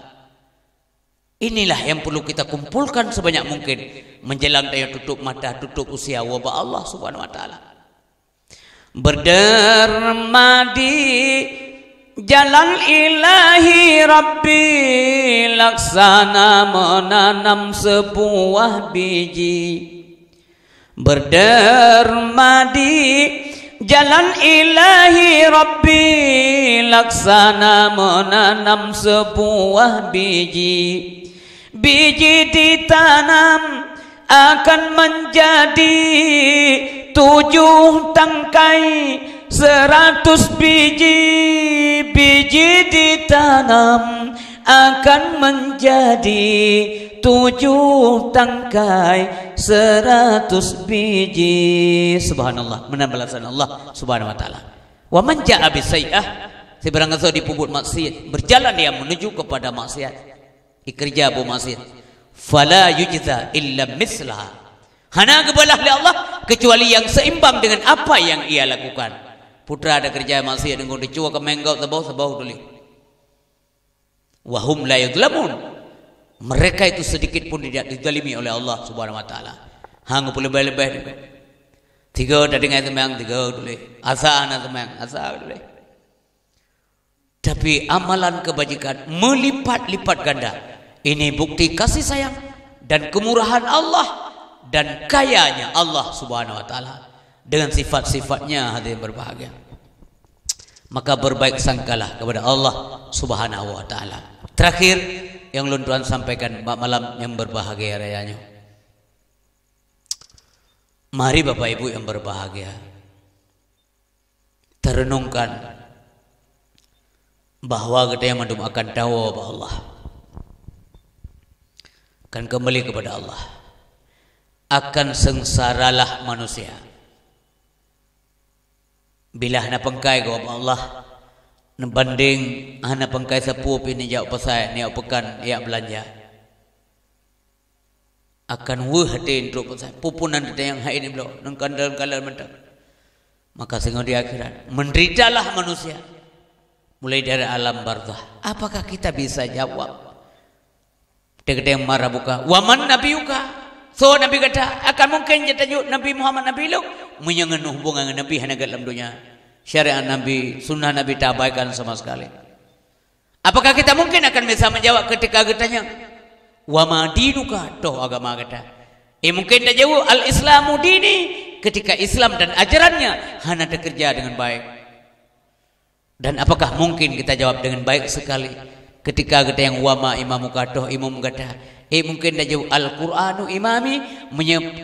Inilah yang perlu kita kumpulkan sebanyak mungkin menjelang dia tutup mata, tutup usia wabah Allah Subhanahu Wa Taala. Berderma di jalan ilahi Rabbi, laksana menanam sebuah biji. Berderma di jalan ilahi Rabbi, laksana menanam sebuah biji. Biji ditanam akan menjadi 7 tangkai 100 biji. Biji ditanam akan menjadi 7 tangkai 100 biji. Subhanallah, menambahkan Allah Subhanahu Wa Taala. Wa man jaa bisayyi'ah, sebarang siapa dipubut maksiat, berjalan dia menuju kepada maksiat, ikerja bu maksiat, fala yujza illa mislaha, hana kebalah oleh Allah kecuali yang seimbang dengan apa yang ia lakukan. Putra ada kerja maksiat dengan dicua ke menggau sebau tulis. Wahum la yudlamun, mereka itu sedikit pun tidak dizalimi oleh Allah Subhanahu Wa Taala. Hang pun lebih-lebih 3 dah dengar sembahyang 3 tulis, asa ana sembahyang asa tulis. Tapi amalan kebajikan melipat-lipat ganda. Ini bukti kasih sayang dan kemurahan Allah dan kayanya Allah Subhanahu Wa Taala dengan sifat-sifatnya. Hadirin berbahagia, maka berbaik sangkalah kepada Allah Subhanahu Wa Taala. Terakhir yang ulun Tuhan sampaikan malam yang berbahagia rayanya, mari Bapak Ibu yang berbahagia terenungkan bahwa kita yang mandum akan dawa bahwa Allah akan kembali kepada Allah. Akan sengsaralah manusia bila hana pengkai kepada Allah nembanding hana pengkai sepup ini jauh pasai ni pekan ia belanja akan hati untuk pasai pupunan yang hai ini belum nengkan dalam kalah mentang. Maka sehingga di akhirat menderitalah manusia mulai dari alam barzah. Apakah kita bisa jawab? Dia yang marah buka waman nabiyuka. So Nabi kata akan mungkin jatajuk Nabi Muhammad Nabi lu menyengenuh hubungan Nabi hanya dalam dunia. Syariat Nabi, sunnah Nabi tak abaikan sama sekali. Apakah kita mungkin akan bisa menjawab ketika ditanya Wa ma dinuka, toh agama kata. Mungkin dah jauh al-Islamu dini, ketika Islam dan ajarannya hana bekerja dengan baik. Dan apakah mungkin kita jawab dengan baik sekali ketika kita yang wama imamuka, toh imam kata. Mungkin dah jauh Al-Quranu imami,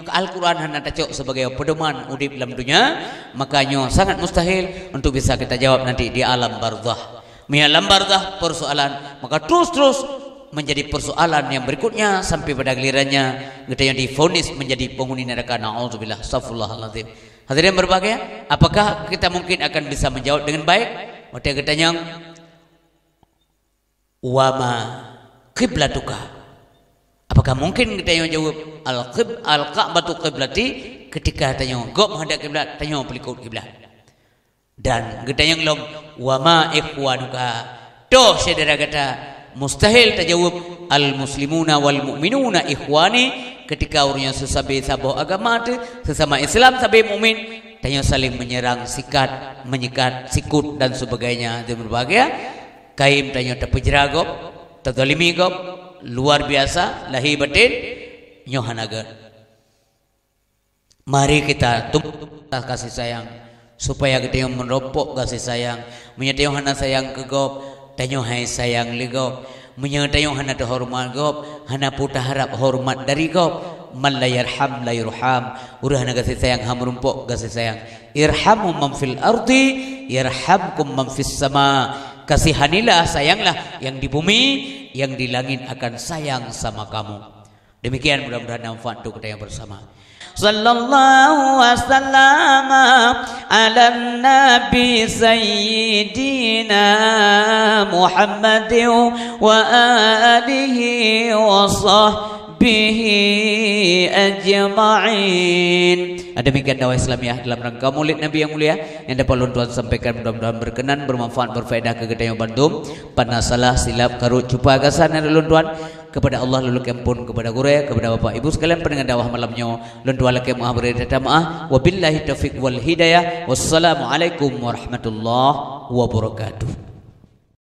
Al-Quran hana cocok sebagai pedoman udip dalam dunia, makanya sangat mustahil untuk bisa kita jawab nanti di alam barzah. Di alam barzah persoalan, maka terus menjadi persoalan yang berikutnya sampai pada gilirannya kita yang divonis menjadi penghuni neraka. Na'udzubillah, astagfirullahaladzim. Hadirin berbahagia, apakah kita mungkin akan bisa menjawab dengan baik? Waktu kita yang wama qiblatuka, apakah mungkin kita yang jawab al-Ka'batu qiblati, ketika tanya gop menghadap kiblat, tanya pelikut kiblat. Dan kita yang lom wama ikhwanuka, toh saudara kata mustahil tajawab al-muslimuna wal mu'minuna ikhwani, ketika orangnya sesabe saboh agama tu, sesama Islam sabe mukmin, tanya saling menyerang, sikat, menyikat, sikut dan sebagainya. Itu berbahagia. Kaim tanya terpejera gop, terzalimi gop, luar biasa, lahir batin, nyohanaga. Mari kita tumbuh kasih sayang, supaya kita yang meropok kasih sayang, menyatakan hana sayang ke gop, tanya hai sayang li gop, menyatakan hana terhormat gop, hana putar harap hormat dari gop. Man la yarham la yurham, urah hana kasih sayang ham merumpok kasih sayang. Irhamu man fil ardi yarhamkum man fis sama. Kasihanilah, sayanglah yang di bumi, yang di langit akan sayang sama kamu. Demikian mudah-mudahan manfaat untuk kita yang bersama. Sallallahu wasallam ala nabi sayyidina Muhammadin wa alihi wa sahbihi ajma'in. Demikian dakwah Islamiyah dalam rangka Maulid Nabi yang mulia yang dapat ulun tuan sampaikan, mudah-mudahan berkenan, bermanfaat, berfaedah ke kita yang bantum. Pada salah silap karut cupa agasan dari ulun tuan, kepada Allah lulu kempun, kepada guru, kepada bapak ibu sekalian pendengar dakwah malamnya, ulun tuan laki maaf beri maaf. Wabillahi taufiq wal hidayah. Wassalamualaikum warahmatullahi wabarakatuh.